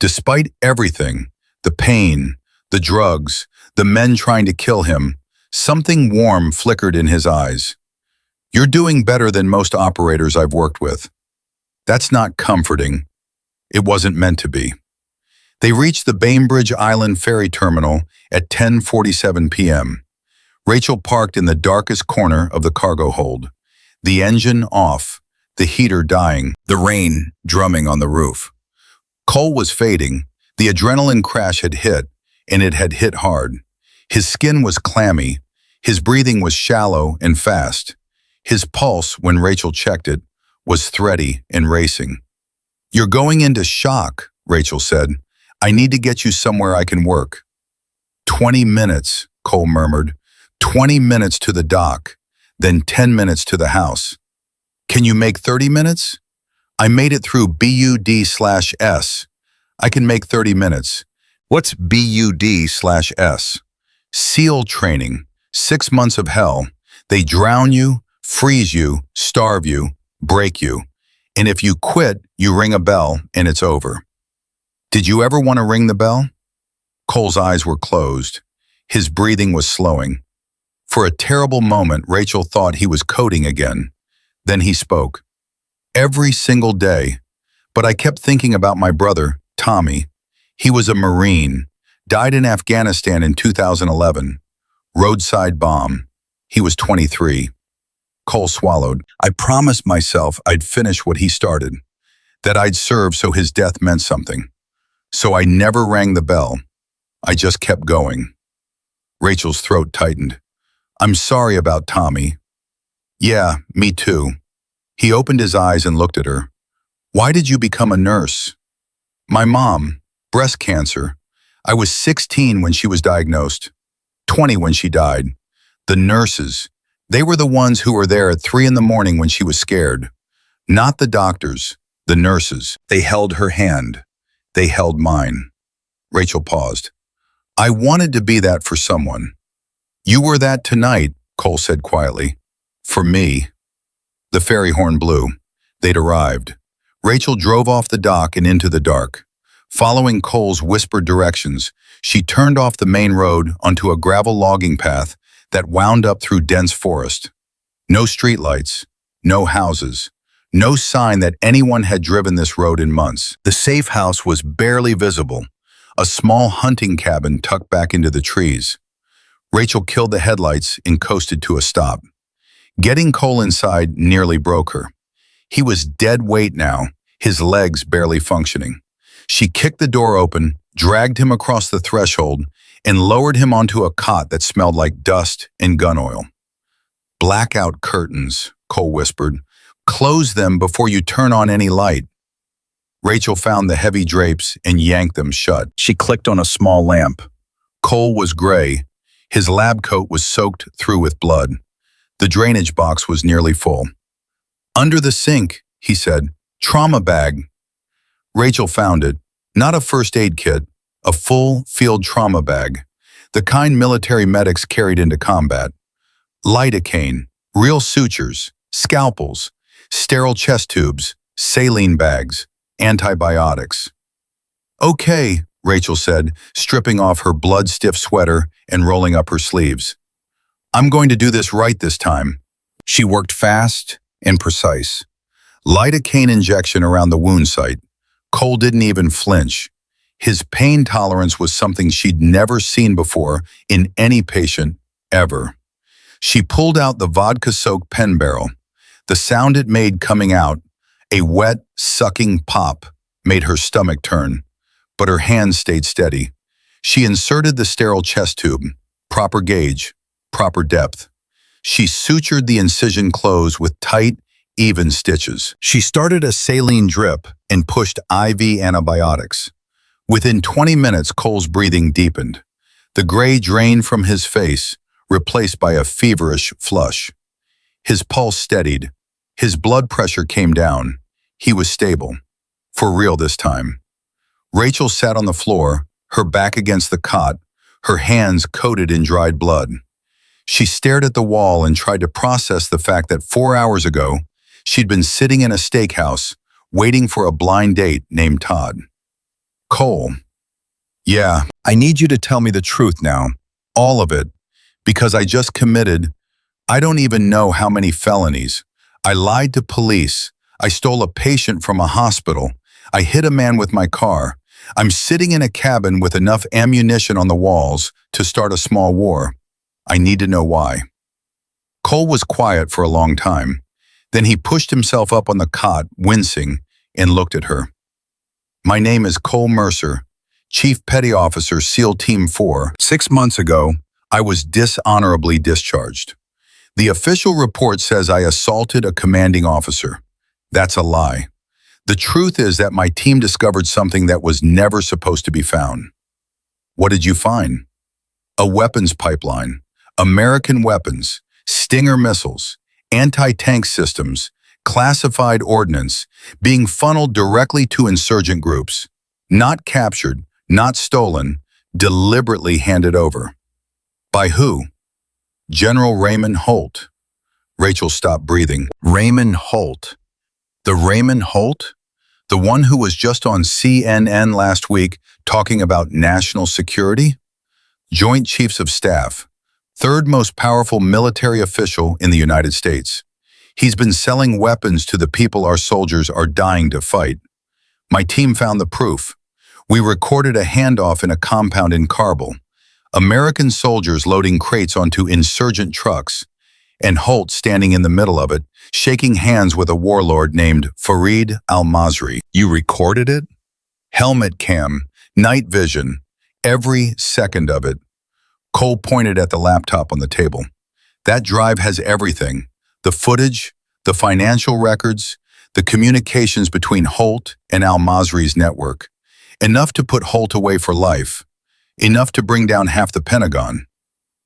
Despite everything, the pain, the drugs, the men trying to kill him, something warm flickered in his eyes. "You're doing better than most operators I've worked with." "That's not comforting." It wasn't meant to be. They reached the Bainbridge Island ferry terminal at 10:47 p.m. Rachel parked in the darkest corner of the cargo hold. The engine off, the heater dying, the rain drumming on the roof. Cole was fading. The adrenaline crash had hit, and it had hit hard. His skin was clammy. His breathing was shallow and fast. His pulse, when Rachel checked it, was thready and racing. "You're going into shock," Rachel said. "I need to get you somewhere I can work." 20 minutes, Cole murmured. 20 minutes to the dock, then 10 minutes to the house. "Can you make 30 minutes? I made it through BUD/S. I can make 30 minutes. "What's BUD/S? SEAL training, 6 months of hell. They drown you, freeze you, starve you, break you. And if you quit, you ring a bell and it's over." "Did you ever want to ring the bell?" Cole's eyes were closed. His breathing was slowing. For a terrible moment, Rachel thought he was coding again. Then he spoke. Every single day. But I kept thinking about my brother, Tommy. He was a Marine, died in Afghanistan in 2011. Roadside bomb. He was 23. Cole swallowed. I promised myself I'd finish what he started, that I'd serve so his death meant something. So I never rang the bell. I just kept going. Rachel's throat tightened. I'm sorry about Tommy. Yeah, me too. He opened his eyes and looked at her. Why did you become a nurse? My mom, breast cancer. I was 16 when she was diagnosed, 20 when she died. The nurses, they were the ones who were there at 3 in the morning when she was scared. Not the doctors, the nurses. They held her hand. They held mine. Rachel paused. I wanted to be that for someone. You were that tonight, Cole said quietly. For me. The ferry horn blew. They'd arrived. Rachel drove off the dock and into the dark. Following Cole's whispered directions, she turned off the main road onto a gravel logging path that wound up through dense forest. No streetlights, no houses, no sign that anyone had driven this road in months. The safe house was barely visible, a small hunting cabin tucked back into the trees. Rachel killed the headlights and coasted to a stop. Getting Cole inside nearly broke her. He was dead weight now, his legs barely functioning. She kicked the door open, dragged him across the threshold, and lowered him onto a cot that smelled like dust and gun oil. Blackout curtains, Cole whispered. Close them before you turn on any light. Rachel found the heavy drapes and yanked them shut. She clicked on a small lamp. Cole was gray. His lab coat was soaked through with blood. The drainage box was nearly full. Under the sink, he said, trauma bag. Rachel found it, not a first aid kit, a full field trauma bag, the kind military medics carried into combat. Lidocaine, real sutures, scalpels, sterile chest tubes, saline bags, antibiotics. Okay, Rachel said, stripping off her blood-stiff sweater and rolling up her sleeves. I'm going to do this right this time. She worked fast and precise. Lidocaine injection around the wound site. Cole didn't even flinch. His pain tolerance was something she'd never seen before in any patient, ever. She pulled out the vodka-soaked pen barrel. The sound it made coming out, a wet, sucking pop, made her stomach turn, but her hands stayed steady. She inserted the sterile chest tube, proper gauge, proper depth. She sutured the incision closed with tight, even stitches. She started a saline drip and pushed IV antibiotics. Within 20 minutes, Cole's breathing deepened. The gray drained from his face, replaced by a feverish flush. His pulse steadied. His blood pressure came down. He was stable. For real this time. Rachel sat on the floor, her back against the cot, her hands coated in dried blood. She stared at the wall and tried to process the fact that 4 hours ago, she'd been sitting in a steakhouse, waiting for a blind date named Todd. Cole. Yeah, I need you to tell me the truth now. All of it. Because I just committed, I don't even know how many felonies. I lied to police. I stole a patient from a hospital. I hit a man with my car. I'm sitting in a cabin with enough ammunition on the walls to start a small war. I need to know why. Cole was quiet for a long time. Then he pushed himself up on the cot, wincing, and looked at her. My name is Cole Mercer, Chief Petty Officer, SEAL Team 4. 6 months ago, I was dishonorably discharged. The official report says I assaulted a commanding officer. That's a lie. The truth is that my team discovered something that was never supposed to be found. What did you find? A weapons pipeline, American weapons, Stinger missiles, anti-tank systems, classified ordnance being funneled directly to insurgent groups. Not captured, not stolen, deliberately handed over. By who? General Raymond Holt. Rachel stopped breathing. Raymond Holt. The Raymond Holt? The one who was just on CNN last week talking about national security? Joint Chiefs of Staff. third most powerful military official in the United States. He's been selling weapons to the people our soldiers are dying to fight. My team found the proof. We recorded a handoff in a compound in Kabul. American soldiers loading crates onto insurgent trucks, and Holt standing in the middle of it, shaking hands with a warlord named Fareed al-Masri. You recorded it? Helmet cam, night vision, every second of it. Cole pointed at the laptop on the table. That drive has everything. The footage, the financial records, the communications between Holt and al-Masri's network. Enough to put Holt away for life. Enough to bring down half the Pentagon.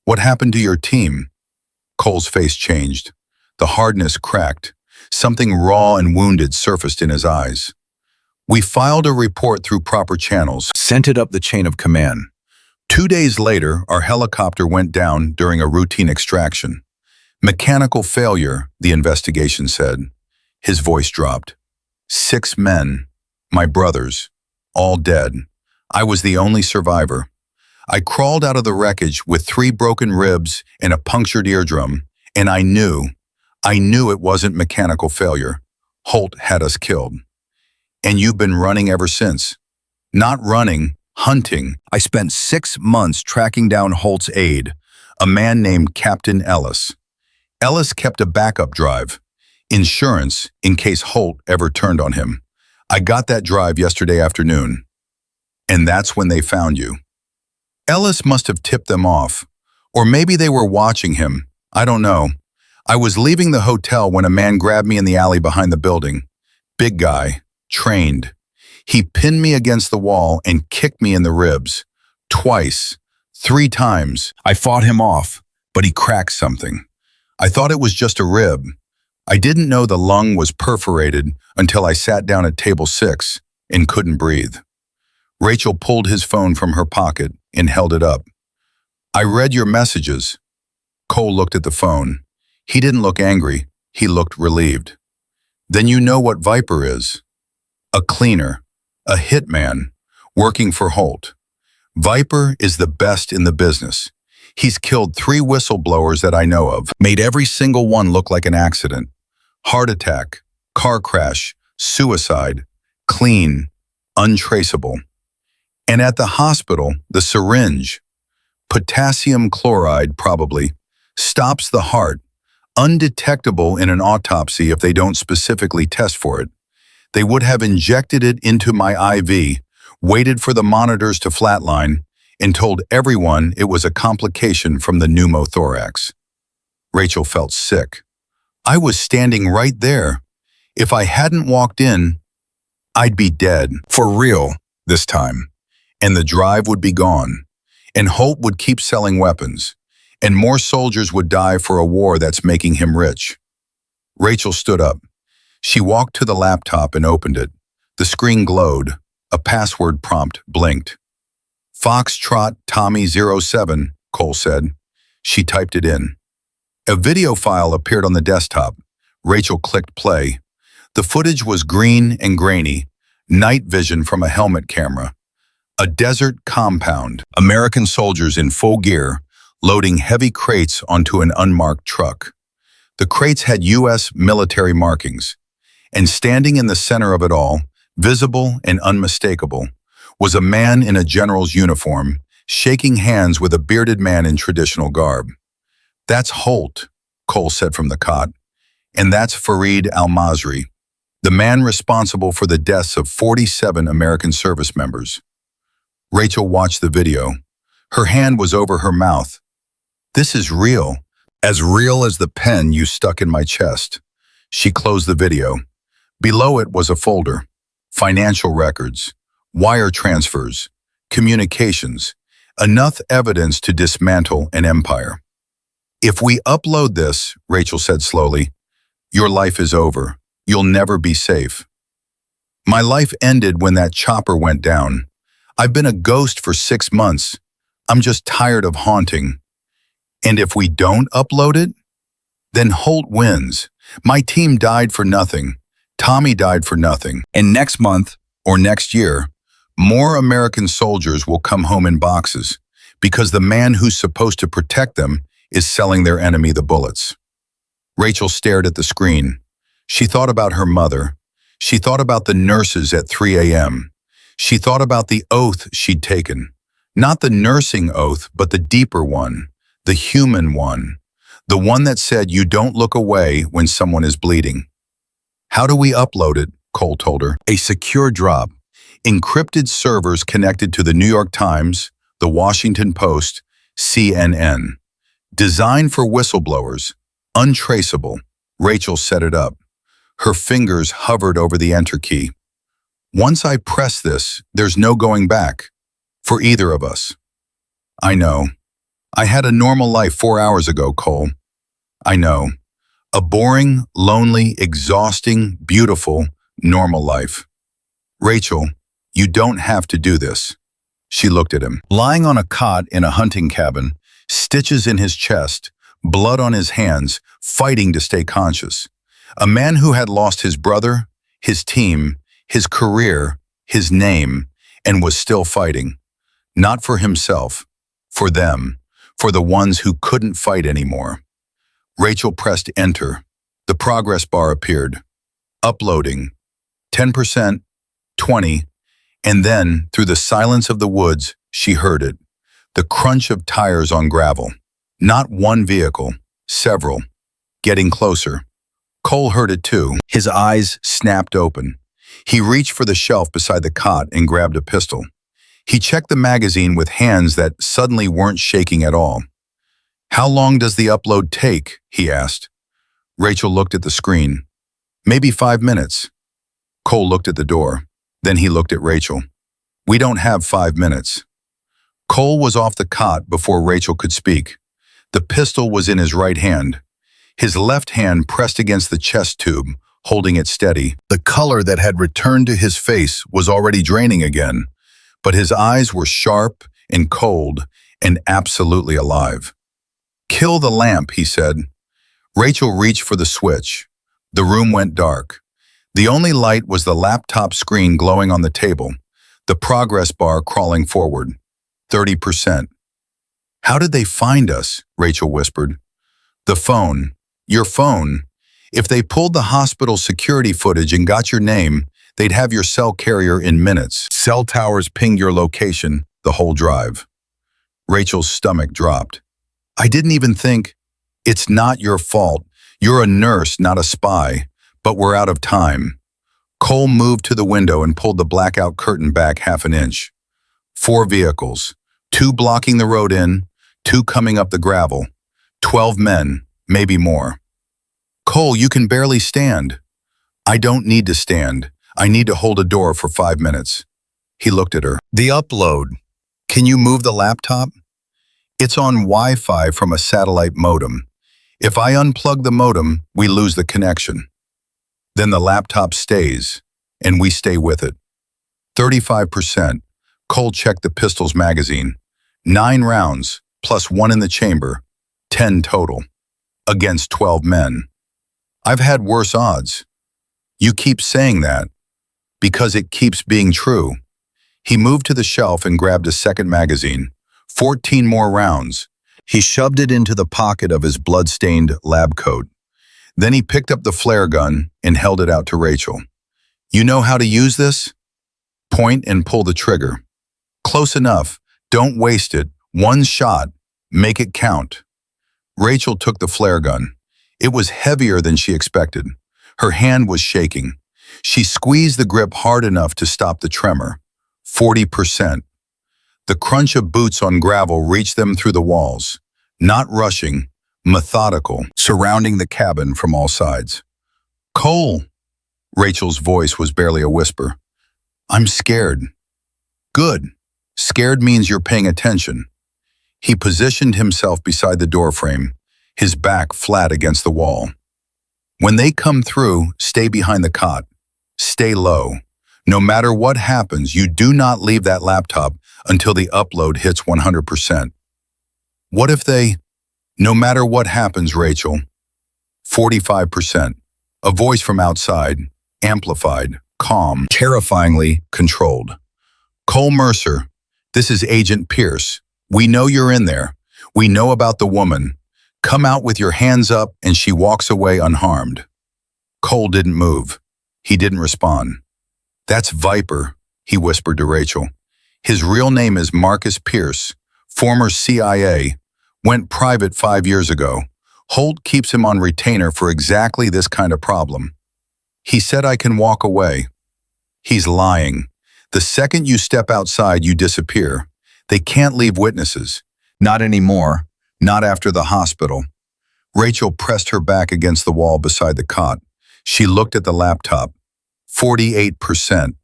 What happened to your team? Cole's face changed. The hardness cracked. Something raw and wounded surfaced in his eyes. We filed a report through proper channels, sent it up the chain of command. 2 days later, our helicopter went down during a routine extraction. Mechanical failure, the investigation said. His voice dropped. 6 men, my brothers, all dead. I was the only survivor. I crawled out of the wreckage with 3 broken ribs and a punctured eardrum, and I knew it wasn't mechanical failure. Holt had us killed. And you've been running ever since. Not running, hunting. I spent 6 months tracking down Holt's aide, a man named Captain Ellis. Ellis kept a backup drive, insurance in case Holt ever turned on him. I got that drive yesterday afternoon. And that's when they found you. Ellis must have tipped them off, or maybe they were watching him. I don't know. I was leaving the hotel when a man grabbed me in the alley behind the building. Big guy, trained. He pinned me against the wall and kicked me in the ribs. Twice, 3 times. I fought him off, but he cracked something. I thought it was just a rib. I didn't know the lung was perforated until I sat down at table 6 and couldn't breathe. Rachel pulled his phone from her pocket and held it up. I read your messages. Cole looked at the phone. He didn't look angry. He looked relieved. Then you know what Viper is. A cleaner, a hitman, working for Holt. Viper is the best in the business. He's killed 3 whistleblowers that I know of, made every single one look like an accident. Heart attack, car crash, suicide, clean, untraceable. And at the hospital, the syringe, potassium chloride probably, stops the heart, undetectable in an autopsy if they don't specifically test for it. They would have injected it into my IV, waited for the monitors to flatline, and told everyone it was a complication from the pneumothorax. Rachel felt sick. I was standing right there. If I hadn't walked in, I'd be dead. For real, this time. And the drive would be gone. And Holt would keep selling weapons. And more soldiers would die for a war that's making him rich. Rachel stood up. She walked to the laptop and opened it. The screen glowed. A password prompt blinked. Foxtrot Tommy 07, Cole said. She typed it in. A video file appeared on the desktop. Rachel clicked play. The footage was green and grainy, night vision from a helmet camera. A desert compound, American soldiers in full gear, loading heavy crates onto an unmarked truck. The crates had U.S. military markings, and standing in the center of it all, visible and unmistakable, was a man in a general's uniform, shaking hands with a bearded man in traditional garb. That's Holt, Cole said from the cot, and that's Fareed al-Masri, the man responsible for the deaths of 47 American service members. Rachel watched the video. Her hand was over her mouth. This is real as the pen you stuck in my chest. She closed the video. Below it was a folder. Financial records, wire transfers, communications, enough evidence to dismantle an empire. If we upload this, Rachel said slowly, your life is over. You'll never be safe. My life ended when that chopper went down. I've been a ghost for 6 months. I'm just tired of haunting. And if we don't upload it, then Holt wins. My team died for nothing. Tommy died for nothing. And next month, or next year, more American soldiers will come home in boxes because the man who's supposed to protect them is selling their enemy the bullets. Rachel stared at the screen. She thought about her mother. She thought about the nurses at 3 a.m. She thought about the oath she'd taken. Not the nursing oath, but the deeper one, the human one. The one that said you don't look away when someone is bleeding. How do we upload it? Cole told her. A secure drop. Encrypted servers connected to the New York Times, the Washington Post, CNN. Designed for whistleblowers. Untraceable. Rachel set it up. Her fingers hovered over the enter key. Once I press this, there's no going back. For either of us. I know. I had a normal life 4 hours ago, Cole. I know. A boring, lonely, exhausting, beautiful, normal life. Rachel, you don't have to do this. She looked at him. Lying on a cot in a hunting cabin, stitches in his chest, blood on his hands, fighting to stay conscious. A man who had lost his brother, his team, his career, his name, and was still fighting. Not for himself, for them, for the ones who couldn't fight anymore. Rachel pressed enter. The progress bar appeared. Uploading. 10%, 20, and then, through the silence of the woods, she heard it. The crunch of tires on gravel. Not one vehicle, several. Getting closer. Cole heard it too. His eyes snapped open. He reached for the shelf beside the cot and grabbed a pistol. He checked the magazine with hands that suddenly weren't shaking at all. How long does the upload take? He asked. Rachel looked at the screen. Maybe 5 minutes. Cole looked at the door. Then he looked at Rachel. We don't have 5 minutes. Cole was off the cot before Rachel could speak. The pistol was in his right hand. His left hand pressed against the chest tube, holding it steady. The color that had returned to his face was already draining again. But his eyes were sharp and cold and absolutely alive. Kill the lamp, he said. Rachel reached for the switch. The room went dark. The only light was the laptop screen glowing on the table, the progress bar crawling forward. 30%. How did they find us? Rachel whispered. The phone. Your phone. If they pulled the hospital security footage and got your name, they'd have your cell carrier in minutes. Cell towers pinged your location, the whole drive. Rachel's stomach dropped. I didn't even think. It's not your fault. You're a nurse, not a spy. But we're out of time. Cole moved to the window and pulled the blackout curtain back half an inch. 4 vehicles. 2 blocking the road in, 2 coming up the gravel. 12 men, maybe more. Cole, you can barely stand. I don't need to stand. I need to hold a door for 5 minutes. He looked at her. The upload. Can you move the laptop? It's on Wi-Fi from a satellite modem. If I unplug the modem, we lose the connection. Then the laptop stays, and we stay with it. 35%. Cole checked the pistol's magazine. 9 rounds, plus 1 in the chamber. 10 total. Against 12 men. I've had worse odds. You keep saying that. Because it keeps being true. He moved to the shelf and grabbed a second magazine. 14 more rounds. He shoved it into the pocket of his blood-stained lab coat. Then he picked up the flare gun and held it out to Rachel. You know how to use this? Point and pull the trigger. Close enough. Don't waste it. 1 shot. Make it count. Rachel took the flare gun. It was heavier than she expected. Her hand was shaking. She squeezed the grip hard enough to stop the tremor. 40%. The crunch of boots on gravel reached them through the walls. Not rushing, methodical, surrounding the cabin from all sides. Cole! Rachel's voice was barely a whisper. I'm scared. Good. Scared means you're paying attention. He positioned himself beside the doorframe, his back flat against the wall. When they come through, stay behind the cot. Stay low. No matter what happens, you do not leave that laptop until the upload hits 100%. What if they... No matter what happens, Rachel. 45%. A voice from outside, amplified, calm, terrifyingly controlled. Cole Mercer, this is Agent Pierce. We know you're in there. We know about the woman. Come out with your hands up, and she walks away unharmed. Cole didn't move. He didn't respond. That's Viper, he whispered to Rachel. His real name is Marcus Pierce, former CIA, went private 5 years ago. Holt keeps him on retainer for exactly this kind of problem. He said I can walk away. He's lying. The second you step outside, you disappear. They can't leave witnesses. Not anymore. Not after the hospital. Rachel pressed her back against the wall beside the cot. She looked at the laptop. 48%.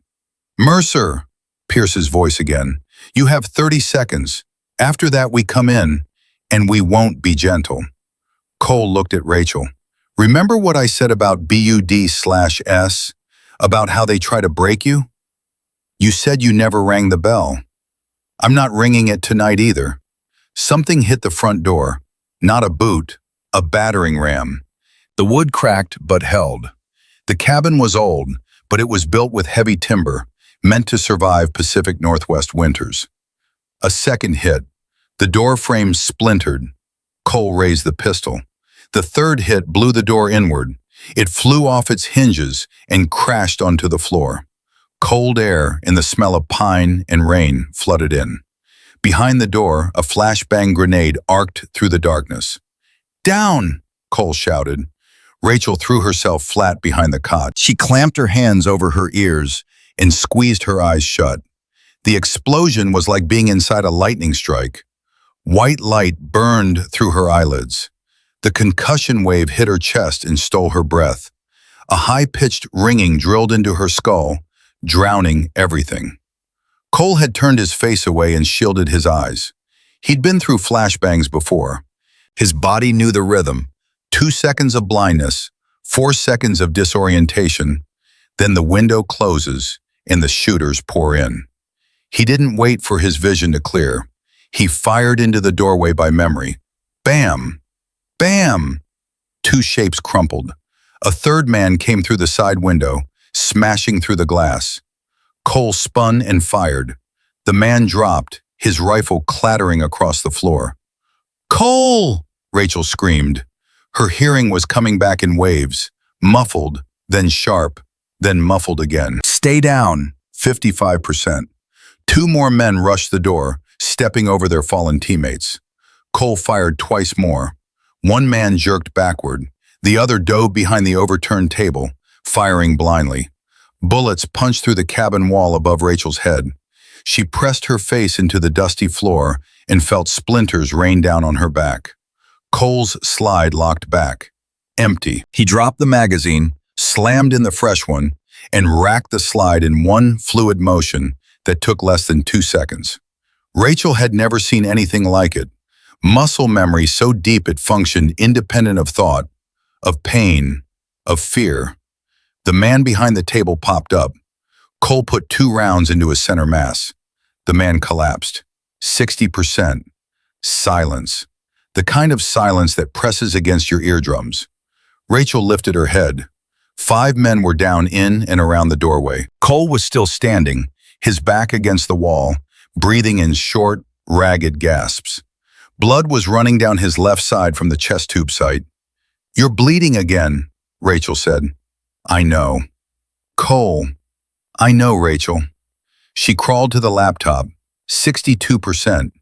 Mercer, Pierce's voice again. You have 30 seconds. After that, we come in, and we won't be gentle. Cole looked at Rachel. Remember what I said about BUD/S? About how they try to break you? You said you never rang the bell. I'm not ringing it tonight either. Something hit the front door. Not a boot, a battering ram. The wood cracked but held. The cabin was old, but it was built with heavy timber, meant to survive Pacific Northwest winters. A second hit. The door frame splintered. Cole raised the pistol. The third hit blew the door inward. It flew off its hinges and crashed onto the floor. Cold air and the smell of pine and rain flooded in. Behind the door, a flashbang grenade arced through the darkness. Down, Cole shouted. Rachel threw herself flat behind the cot. She clamped her hands over her ears and squeezed her eyes shut. The explosion was like being inside a lightning strike. White light burned through her eyelids. The concussion wave hit her chest and stole her breath. A high-pitched ringing drilled into her skull, drowning everything. Cole had turned his face away and shielded his eyes. He'd been through flashbangs before. His body knew the rhythm. 2 seconds of blindness, 4 seconds of disorientation, then the window closes and the shooters pour in. He didn't wait for his vision to clear. He fired into the doorway by memory. Bam! Bam! 2 shapes crumpled. A third man came through the side window, smashing through the glass. Cole spun and fired. The man dropped, his rifle clattering across the floor. Cole! Rachel screamed. Her hearing was coming back in waves, muffled, then sharp, then muffled again. Stay down, 55%. 2 more men rushed the door, stepping over their fallen teammates. Cole fired twice more. 1 man jerked backward. The other dove behind the overturned table, firing blindly. Bullets punched through the cabin wall above Rachel's head. She pressed her face into the dusty floor and felt splinters rain down on her back. Cole's slide locked back. Empty. He dropped the magazine, slammed in the fresh one, and racked the slide in one fluid motion that took less than 2 seconds. Rachel had never seen anything like it. Muscle memory so deep it functioned independent of thought, of pain, of fear. The man behind the table popped up. Cole put 2 rounds into his center mass. The man collapsed. 60%. Silence. The kind of silence that presses against your eardrums. Rachel lifted her head. 5 men were down in and around the doorway. Cole was still standing, his back against the wall, breathing in short, ragged gasps. Blood was running down his left side from the chest tube site. You're bleeding again, Rachel said. I know. Cole. I know, Rachel. She crawled to the laptop. 62%.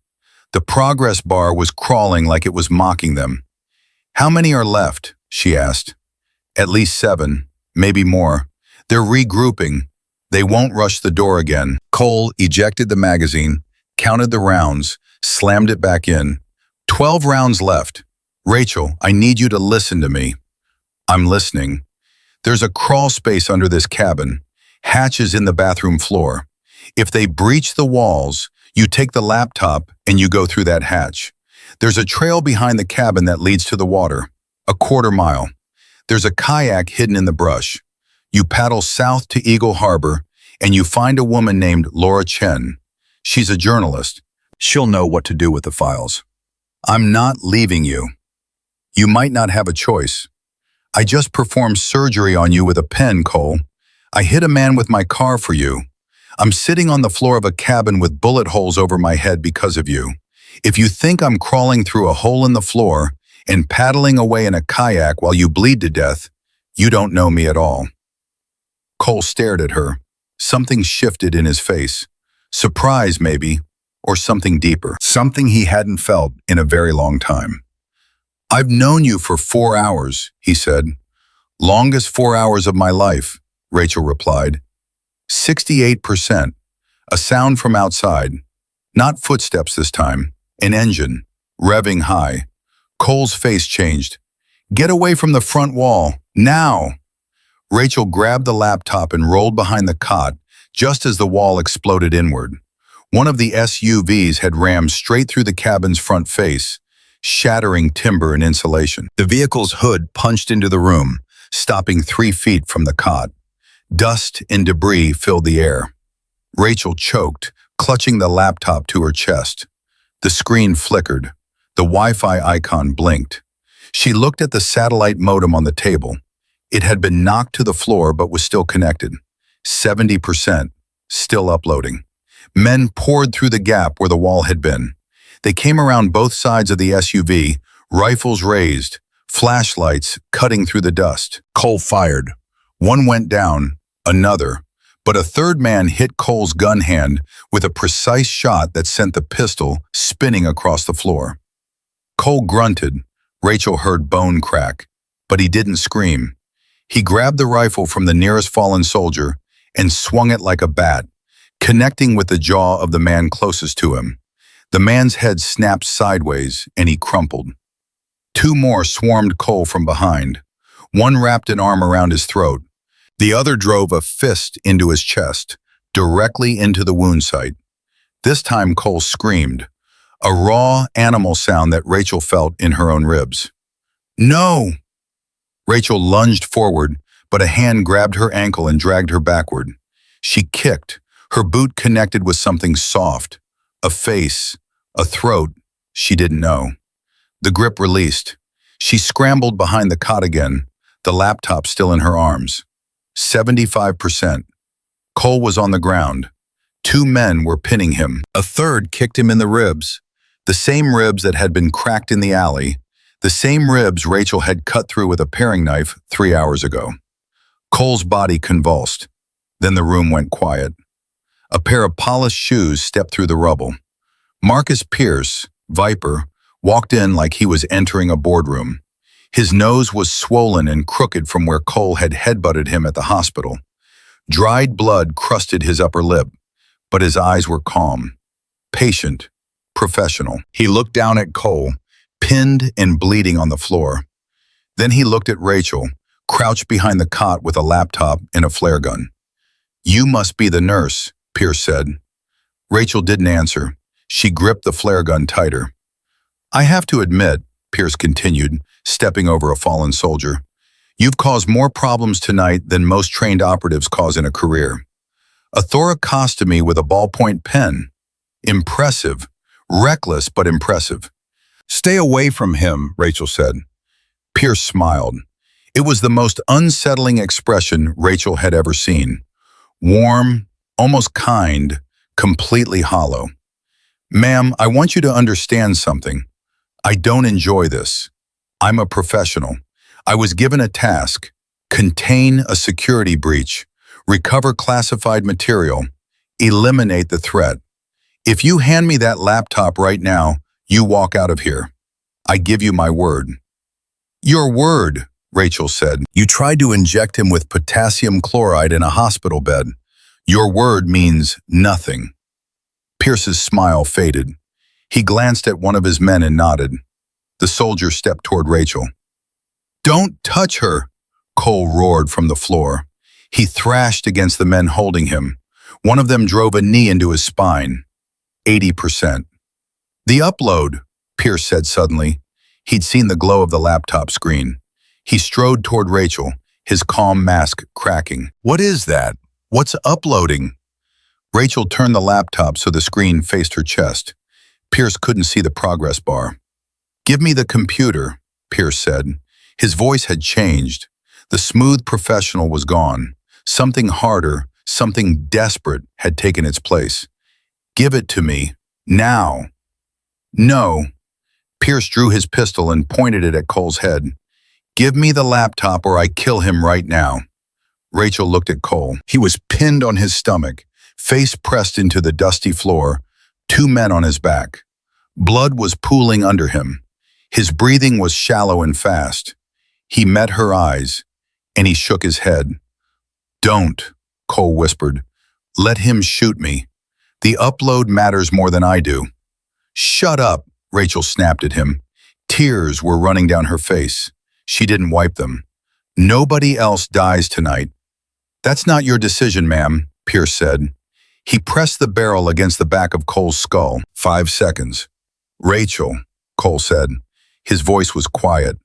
The progress bar was crawling like it was mocking them. How many are left? She asked. At least 7, maybe more. They're regrouping. They won't rush the door again. Cole ejected the magazine, counted the rounds, slammed it back in. 12 rounds left. Rachel, I need you to listen to me. I'm listening. There's a crawl space under this cabin, hatches in the bathroom floor. If they breach the walls, you take the laptop and you go through that hatch. There's a trail behind the cabin that leads to the water, a 1/4 mile. There's a kayak hidden in the brush. You paddle south to Eagle Harbor and you find a woman named Laura Chen. She's a journalist. She'll know what to do with the files. I'm not leaving you. You might not have a choice. I just performed surgery on you with a pen, Cole. I hit a man with my car for you. I'm sitting on the floor of a cabin with bullet holes over my head because of you. If you think I'm crawling through a hole in the floor, and paddling away in a kayak while you bleed to death, you don't know me at all." Cole stared at her. Something shifted in his face. Surprise, maybe, or something deeper. Something he hadn't felt in a very long time. "I've known you for 4 hours," he said. "Longest 4 hours of my life," Rachel replied. 68%. A sound from outside. Not footsteps this time. An engine, revving high. Cole's face changed. "Get away from the front wall, now!" Rachel grabbed the laptop and rolled behind the cot just as the wall exploded inward. One of the SUVs had rammed straight through the cabin's front face, shattering timber and insulation. The vehicle's hood punched into the room, stopping 3 feet from the cot. Dust and debris filled the air. Rachel choked, clutching the laptop to her chest. The screen flickered. The Wi-Fi icon blinked. She looked at the satellite modem on the table. It had been knocked to the floor but was still connected. 70%, still uploading. Men poured through the gap where the wall had been. They came around both sides of the SUV, rifles raised, flashlights cutting through the dust. Cole fired. One went down, another, but a third man hit Cole's gun hand with a precise shot that sent the pistol spinning across the floor. Cole grunted. Rachel heard bone crack, but he didn't scream. He grabbed the rifle from the nearest fallen soldier and swung it like a bat, connecting with the jaw of the man closest to him. The man's head snapped sideways and he crumpled. 2 more swarmed Cole from behind. One wrapped an arm around his throat. The other drove a fist into his chest, directly into the wound site. This time Cole screamed, a raw animal sound that Rachel felt in her own ribs. "No!" Rachel lunged forward, but a hand grabbed her ankle and dragged her backward. She kicked. Her boot connected with something soft, a face, a throat she didn't know. The grip released. She scrambled behind the cot again, the laptop still in her arms. 75%. Cole was on the ground. 2 men were pinning him. A third kicked him in the ribs, the same ribs that had been cracked in the alley, the same ribs Rachel had cut through with a paring knife 3 hours ago. Cole's body convulsed. Then the room went quiet. A pair of polished shoes stepped through the rubble. Marcus Pierce, Viper, walked in like he was entering a boardroom. His nose was swollen and crooked from where Cole had headbutted him at the hospital. Dried blood crusted his upper lip, but his eyes were calm, patient, professional. He looked down at Cole, pinned and bleeding on the floor. Then he looked at Rachel, crouched behind the cot with a laptop and a flare gun. "You must be the nurse," Pierce said. Rachel didn't answer. She gripped the flare gun tighter. "I have to admit," Pierce continued, stepping over a fallen soldier, "you've caused more problems tonight than most trained operatives cause in a career. A thoracostomy with a ballpoint pen. Impressive. Reckless, but impressive." "Stay away from him," Rachel said. Pierce smiled. It was the most unsettling expression Rachel had ever seen. Warm, almost kind, completely hollow. "Ma'am, I want you to understand something. I don't enjoy this. I'm a professional. I was given a task: contain a security breach, recover classified material, eliminate the threat. If you hand me that laptop right now, you walk out of here. I give you my word." "Your word," Rachel said. "You tried to inject him with potassium chloride in a hospital bed. Your word means nothing." Pierce's smile faded. He glanced at one of his men and nodded. The soldier stepped toward Rachel. "Don't touch her," Cole roared from the floor. He thrashed against the men holding him. One of them drove a knee into his spine. 80%. "The upload," Pierce said suddenly. He'd seen the glow of the laptop screen. He strode toward Rachel, his calm mask cracking. "What is that? What's uploading?" Rachel turned the laptop so the screen faced her chest. Pierce couldn't see the progress bar. "Give me the computer," Pierce said. His voice had changed. The smooth professional was gone. Something harder, something desperate had taken its place. "Give it to me. Now." "No." Pierce drew his pistol and pointed it at Cole's head. "Give me the laptop or I kill him right now." Rachel looked at Cole. He was pinned on his stomach, face pressed into the dusty floor, two men on his back. Blood was pooling under him. His breathing was shallow and fast. He met her eyes, and he shook his head. "Don't," Cole whispered. "Let him shoot me. The upload matters more than I do." "Shut up," Rachel snapped at him. Tears were running down her face. She didn't wipe them. "Nobody else dies tonight." "That's not your decision, ma'am," Pierce said. He pressed the barrel against the back of Cole's skull. 5 seconds. "Rachel," Cole said. His voice was quiet,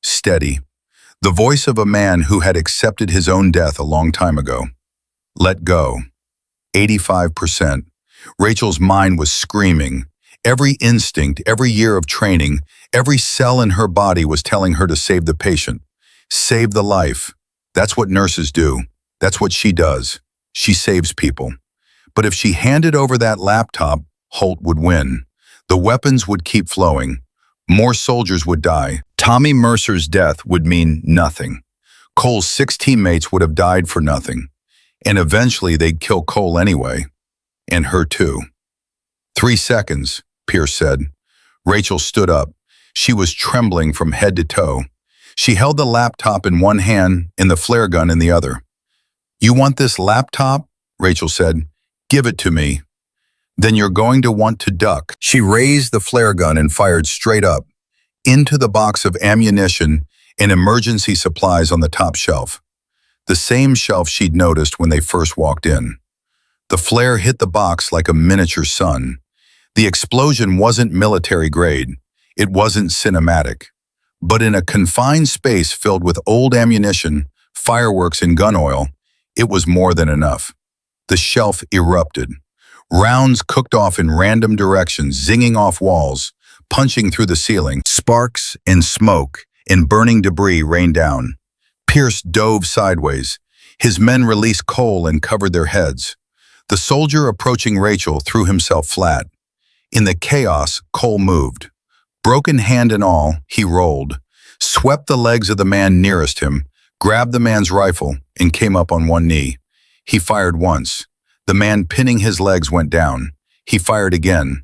steady. The voice of a man who had accepted his own death a long time ago. "Let go." 85%. Rachel's mind was screaming. Every instinct, every year of training, every cell in her body was telling her to save the patient. Save the life. That's what nurses do. That's what she does. She saves people. But if she handed over that laptop, Holt would win. The weapons would keep flowing. More soldiers would die. Tommy Mercer's death would mean nothing. Cole's 6 teammates would have died for nothing. And eventually they'd kill Cole anyway. And her too. 3 seconds, Pierce said. Rachel stood up. She was trembling from head to toe. She held the laptop in one hand and the flare gun in the other. "You want this laptop?" Rachel said. "Give it to me. Then you're going to want to duck." She raised the flare gun and fired straight up, into the box of ammunition and emergency supplies on the top shelf. The same shelf she'd noticed when they first walked in. The flare hit the box like a miniature sun. The explosion wasn't military grade. It wasn't cinematic. But in a confined space filled with old ammunition, fireworks, and gun oil, it was more than enough. The shelf erupted. Rounds cooked off in random directions, zinging off walls, punching through the ceiling. Sparks and smoke and burning debris rained down. Pierce dove sideways. His men released Cole and covered their heads. The soldier approaching Rachel threw himself flat. In the chaos, Cole moved. Broken hand and all, he rolled, swept the legs of the man nearest him, grabbed the man's rifle, and came up on one knee. He fired once. The man pinning his legs went down. He fired again.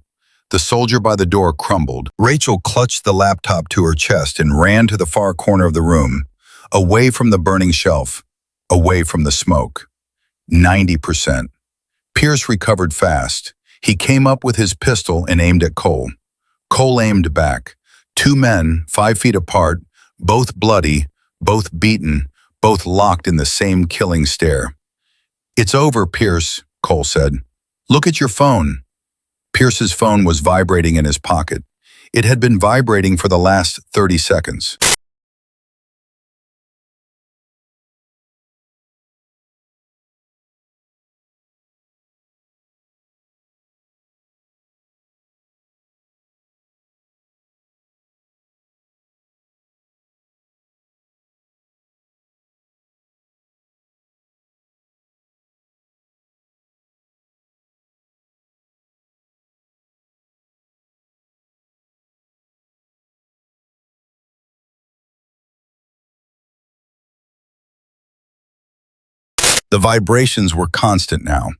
The soldier by the door crumbled. Rachel clutched the laptop to her chest and ran to the far corner of the room, away from the burning shelf, away from the smoke. 90%. Pierce recovered fast. He came up with his pistol and aimed at Cole. Cole aimed back. 2 men, 5 feet apart, both bloody, both beaten, both locked in the same killing stare. "It's over, Pierce," Cole said. "Look at your phone." Pierce's phone was vibrating in his pocket. It had been vibrating for the last 30 seconds. The vibrations were constant now.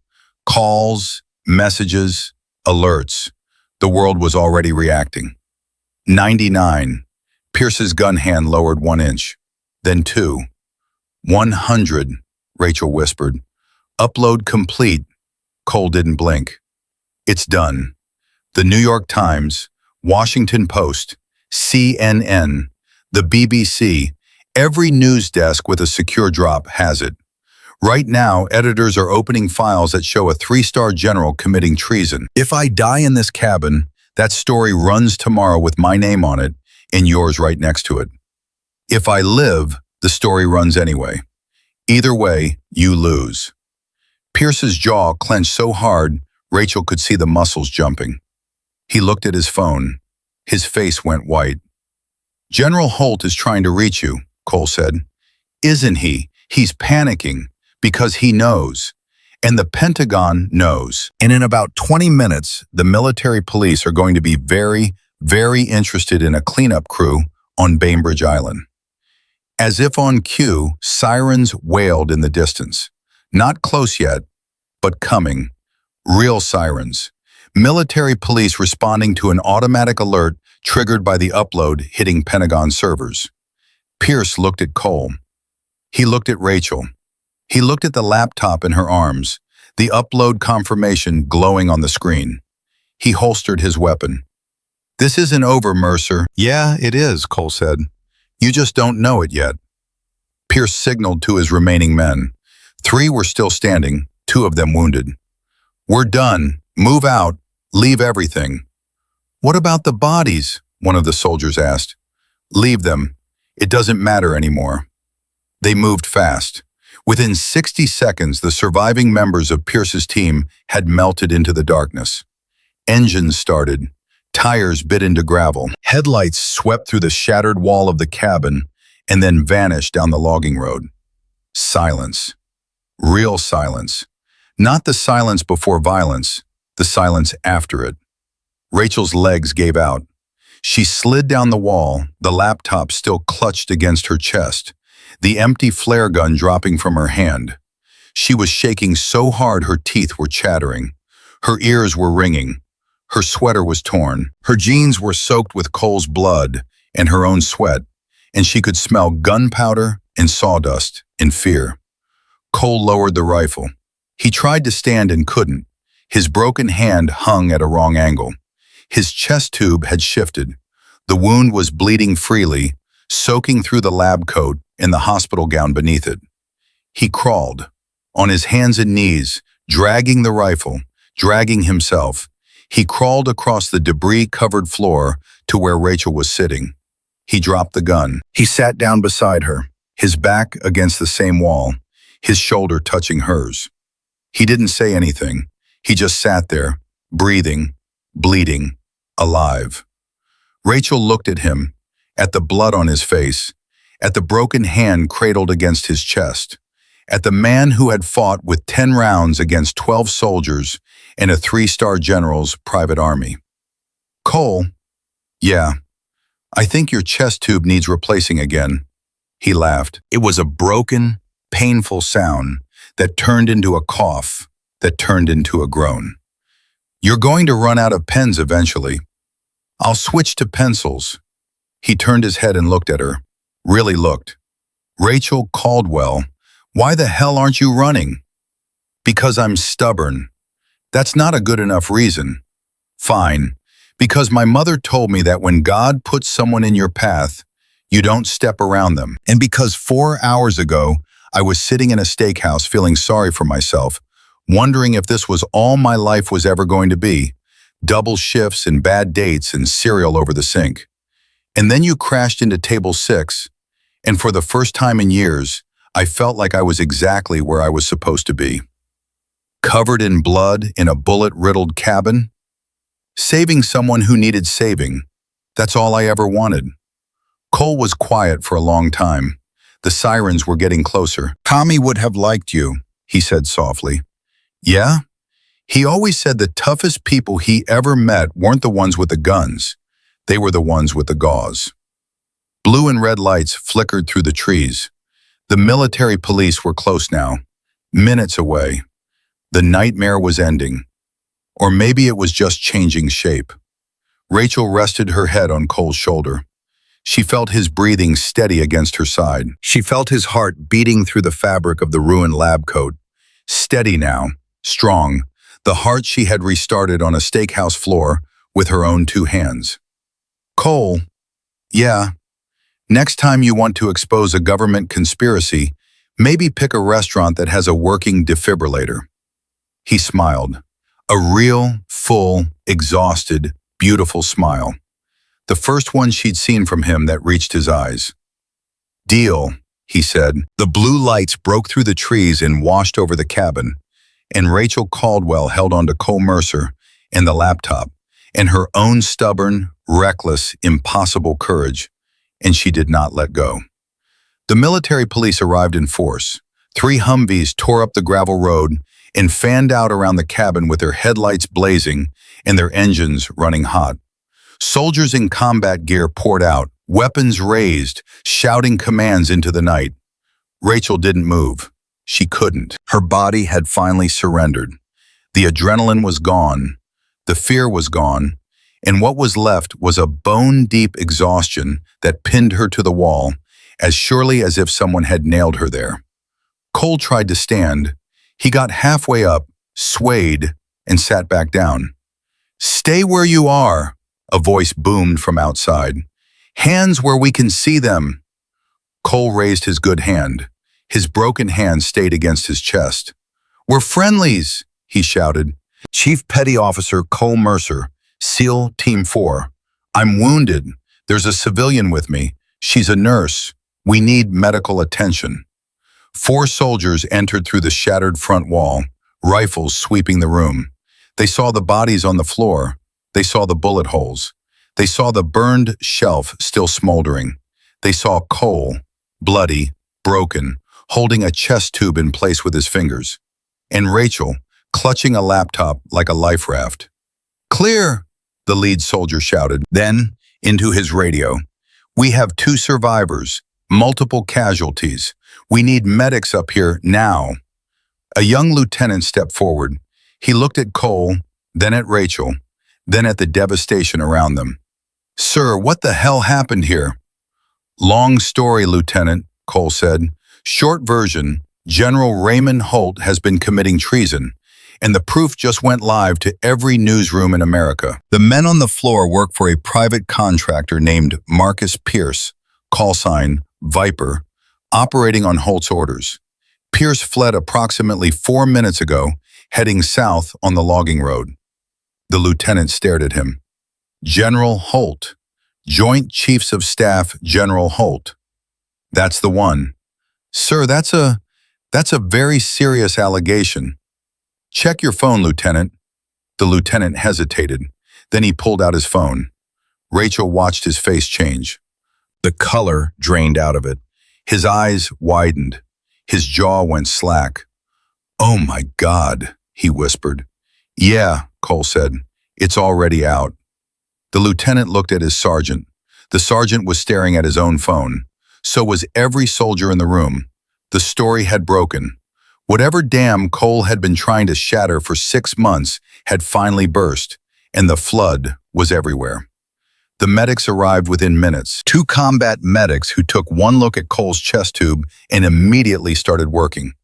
Calls, messages, alerts. The world was already reacting. 99. Pierce's gun hand lowered 1 inch. Then 2. 100, Rachel whispered. "Upload complete." Cole didn't blink. "It's done." The New York Times, Washington Post, CNN, the BBC, every news desk with a secure drop has it. Right now, editors are opening files that show a 3-star general committing treason. If I die in this cabin, that story runs tomorrow with my name on it and yours right next to it. If I live, the story runs anyway. Either way, you lose. Pierce's jaw clenched so hard, Rachel could see the muscles jumping. He looked at his phone. His face went white. "General Holt is trying to reach you," Cole said. "Isn't he? He's panicking. Because he knows. And the Pentagon knows. And in about 20 minutes, the military police are going to be very, very interested in a cleanup crew on Bainbridge Island. As if on cue, sirens wailed in the distance. Not close yet, but coming. Real sirens. Military police responding to an automatic alert triggered by the upload hitting Pentagon servers. Pierce looked at Cole. He looked at Rachel. He looked at the laptop in her arms, the upload confirmation glowing on the screen. He holstered his weapon. "This isn't over, Mercer." "Yeah, it is," Cole said. "You just don't know it yet." Pierce signaled to his remaining men. 3 were still standing, 2 of them wounded. "We're done. Move out. Leave everything." "What about the bodies?" one of the soldiers asked. "Leave them. It doesn't matter anymore." They moved fast. Within 60 seconds, the surviving members of Pierce's team had melted into the darkness. Engines started. Tires bit into gravel. Headlights swept through the shattered wall of the cabin and then vanished down the logging road. Silence. Real silence. Not the silence before violence, the silence after it. Rachel's legs gave out. She slid down the wall, the laptop still clutched against her chest, the empty flare gun dropping from her hand. She was shaking so hard her teeth were chattering. Her ears were ringing. Her sweater was torn. Her jeans were soaked with Cole's blood and her own sweat, and she could smell gunpowder and sawdust in fear. Cole lowered the rifle. He tried to stand and couldn't. His broken hand hung at a wrong angle. His chest tube had shifted. The wound was bleeding freely, soaking through the lab coat and the hospital gown beneath it. He crawled, on his hands and knees, dragging the rifle, dragging himself. He crawled across the debris-covered floor to where Rachel was sitting. He dropped the gun. He sat down beside her, his back against the same wall, his shoulder touching hers. He didn't say anything. He just sat there, breathing, bleeding, alive. Rachel looked at him, at the blood on his face, at the broken hand cradled against his chest, at the man who had fought with 10 rounds against 12 soldiers and a 3-star general's private army. "Cole, yeah, I think your chest tube needs replacing again." He laughed. It was a broken, painful sound that turned into a cough, that turned into a groan. "You're going to run out of pens eventually. I'll switch to pencils." He turned his head and looked at her. Really looked. "Rachel Caldwell, why the hell aren't you running?" "Because I'm stubborn." "That's not a good enough reason." "Fine. Because my mother told me that when God puts someone in your path, you don't step around them. And because 4 hours ago, I was sitting in a steakhouse feeling sorry for myself, wondering if this was all my life was ever going to be. Double shifts and bad dates and cereal over the sink. And then you crashed into table 6, and for the first time in years, I felt like I was exactly where I was supposed to be. Covered in blood in a bullet-riddled cabin? Saving someone who needed saving. That's all I ever wanted." Cole was quiet for a long time. The sirens were getting closer. "Tommy would have liked you," he said softly. "Yeah?" He always said the toughest people he ever met weren't the ones with the guns. They were the ones with the gauze. Blue and red lights flickered through the trees. The military police were close now, minutes away. The nightmare was ending. Or maybe it was just changing shape. Rachel rested her head on Cole's shoulder. She felt his breathing steady against her side. She felt his heart beating through the fabric of the ruined lab coat. Steady now, strong, the heart she had restarted on a steakhouse floor with her own 2 hands. "Cole, yeah, next time you want to expose a government conspiracy, maybe pick a restaurant that has a working defibrillator." He smiled. A real, full, exhausted, beautiful smile. The first one she'd seen from him that reached his eyes. "Deal," he said. The blue lights broke through the trees and washed over the cabin, and Rachel Caldwell held on to Cole Mercer and the laptop, and her own stubborn, reckless, impossible courage, and she did not let go. The military police arrived in force. 3 Humvees tore up the gravel road and fanned out around the cabin with their headlights blazing and their engines running hot. Soldiers in combat gear poured out, weapons raised, shouting commands into the night. Rachel didn't move. She couldn't. Her body had finally surrendered. The adrenaline was gone. The fear was gone. And what was left was a bone-deep exhaustion that pinned her to the wall, as surely as if someone had nailed her there. Cole tried to stand. He got halfway up, swayed, and sat back down. "Stay where you are," a voice boomed from outside. "Hands where we can see them." Cole raised his good hand. His broken hand stayed against his chest. "We're friendlies," he shouted. "Chief Petty Officer Cole Mercer, SEAL Team 4. I'm wounded. There's a civilian with me. She's a nurse. We need medical attention." 4 soldiers entered through the shattered front wall, rifles sweeping the room. They saw the bodies on the floor. They saw the bullet holes. They saw the burned shelf still smoldering. They saw Cole, bloody, broken, holding a chest tube in place with his fingers. And Rachel, clutching a laptop like a life raft. "Clear," the lead soldier shouted. Then, into his radio. "We have 2 survivors, multiple casualties. We need medics up here now." A young lieutenant stepped forward. He looked at Cole, then at Rachel, then at the devastation around them. "Sir, what the hell happened here?" "Long story, Lieutenant," Cole said. "Short version, General Raymond Holt has been committing treason, and the proof just went live to every newsroom in America." The men on the floor work for a private contractor named Marcus Pierce, call sign Viper, operating on Holt's orders. Pierce fled approximately 4 minutes ago, heading south on the logging road. The lieutenant stared at him. "General Holt, Joint Chiefs of Staff General Holt. That's the one." "Sir, that's a very serious allegation." "Check your phone, Lieutenant." The lieutenant hesitated. Then he pulled out his phone. Rachel watched his face change. The color drained out of it. His eyes widened. His jaw went slack. "Oh my God," he whispered. "Yeah," Cole said. "It's already out." The lieutenant looked at his sergeant. The sergeant was staring at his own phone. So was every soldier in the room. The story had broken. Whatever dam Cole had been trying to shatter for 6 months had finally burst, and the flood was everywhere. The medics arrived within minutes. 2 combat medics who took one look at Cole's chest tube and immediately started working.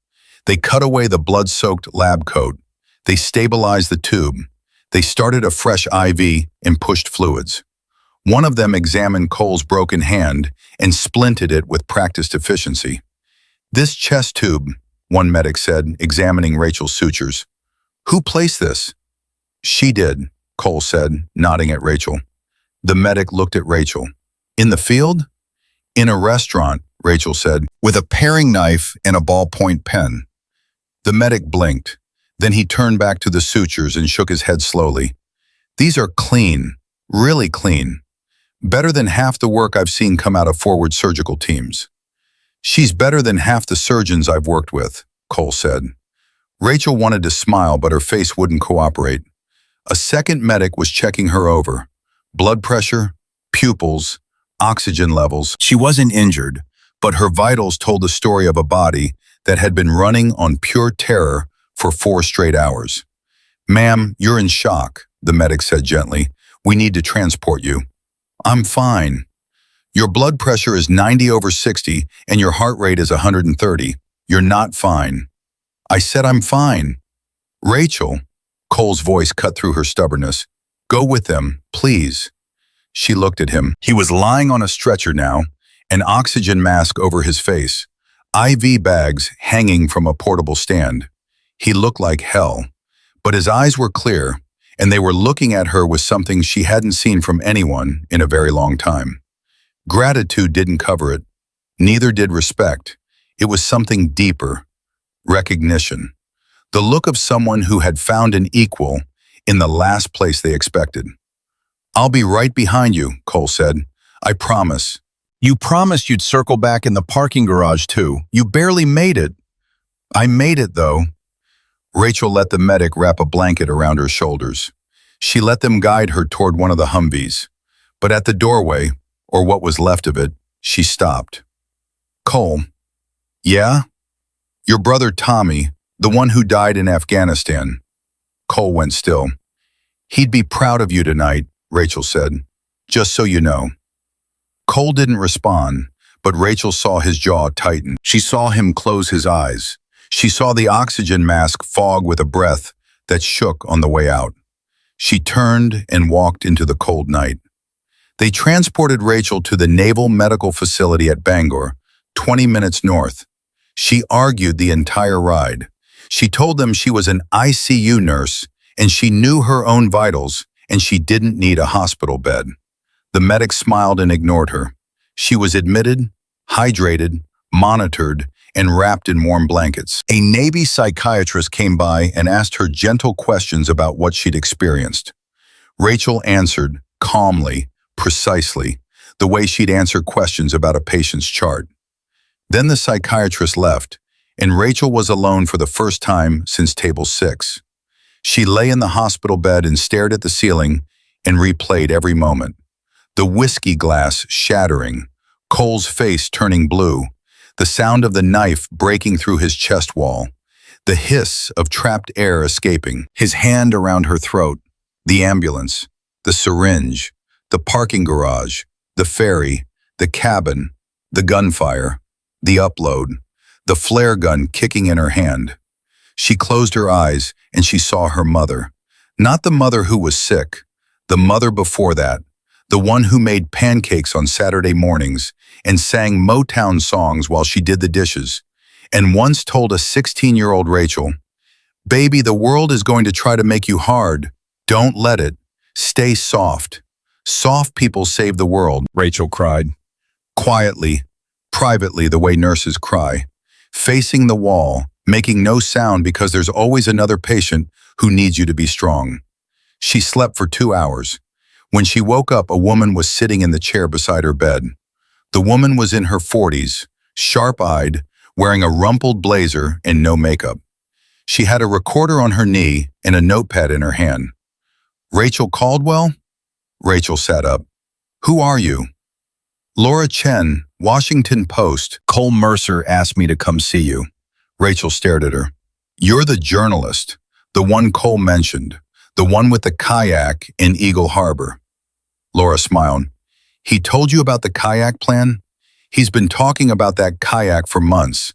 They cut away the blood-soaked lab coat. They stabilized the tube. They started a fresh IV and pushed fluids. One of them examined Cole's broken hand and splinted it with practiced efficiency. "This chest tube," one medic said, examining Rachel's sutures. "Who placed this?" "She did," Cole said, nodding at Rachel. The medic looked at Rachel. "In the field?" "In a restaurant," Rachel said, "with a paring knife and a ballpoint pen." The medic blinked. Then he turned back to the sutures and shook his head slowly. "These are clean, really clean. Better than half the work I've seen come out of forward surgical teams." "She's better than half the surgeons I've worked with," Cole said. Rachel wanted to smile, but her face wouldn't cooperate. A second medic was checking her over. Blood pressure, pupils, oxygen levels. She wasn't injured, but her vitals told the story of a body that had been running on pure terror for 4 straight hours. "Ma'am, you're in shock," the medic said gently. "We need to transport you." "I'm fine." "Your blood pressure is 90/60 and your heart rate is 130. You're not fine." "I said I'm fine." "Rachel," Cole's voice cut through her stubbornness. "Go with them, please." She looked at him. He was lying on a stretcher now, an oxygen mask over his face, IV bags hanging from a portable stand. He looked like hell, but his eyes were clear, and they were looking at her with something she hadn't seen from anyone in a very long time. Gratitude didn't cover it. Neither did respect. It was something deeper. Recognition. The look of someone who had found an equal in the last place they expected. "I'll be right behind you," Cole said. "I promise." "You promised you'd circle back in the parking garage too. You barely made it." "I made it though." Rachel let the medic wrap a blanket around her shoulders. She let them guide her toward one of the Humvees. But at the doorway, or what was left of it, she stopped. Cole. Yeah? Your brother Tommy, the one who died in Afghanistan. Cole went still. He'd be proud of you tonight, Rachel said. Just so you know. Cole didn't respond, but Rachel saw his jaw tighten. She saw him close his eyes. She saw the oxygen mask fog with a breath that shook on the way out. She turned and walked into the cold night. They transported Rachel to the Naval Medical Facility at Bangor, 20 minutes north. She argued the entire ride. She told them she was an ICU nurse and she knew her own vitals and she didn't need a hospital bed. The medic smiled and ignored her. She was admitted, hydrated, monitored, and wrapped in warm blankets. A Navy psychiatrist came by and asked her gentle questions about what she'd experienced. Rachel answered calmly, precisely, the way she'd answer questions about a patient's chart. Then the psychiatrist left, and Rachel was alone for the first time since table 6. She lay in the hospital bed and stared at the ceiling and replayed every moment. The whiskey glass shattering, Cole's face turning blue, the sound of the knife breaking through his chest wall, the hiss of trapped air escaping, his hand around her throat, the ambulance, the syringe, the parking garage, the ferry, the cabin, the gunfire, the upload, the flare gun kicking in her hand. She closed her eyes and she saw her mother. Not the mother who was sick, the mother before that, the one who made pancakes on Saturday mornings and sang Motown songs while she did the dishes, and once told a 16-year-old Rachel, "Baby, the world is going to try to make you hard. Don't let it. Stay soft. Soft people save the world," Rachel cried. Quietly, privately, the way nurses cry, facing the wall, making no sound because there's always another patient who needs you to be strong. She slept for 2 hours. When she woke up, a woman was sitting in the chair beside her bed. The woman was in her 40s, sharp-eyed, wearing a rumpled blazer and no makeup. She had a recorder on her knee and a notepad in her hand. "Rachel Caldwell?" Rachel sat up. "Who are you?" "Laura Chen, Washington Post. Cole Mercer asked me to come see you." Rachel stared at her. "You're the journalist, the one Cole mentioned, the one with the kayak in Eagle Harbor." Laura smiled. "He told you about the kayak plan? He's been talking about that kayak for months.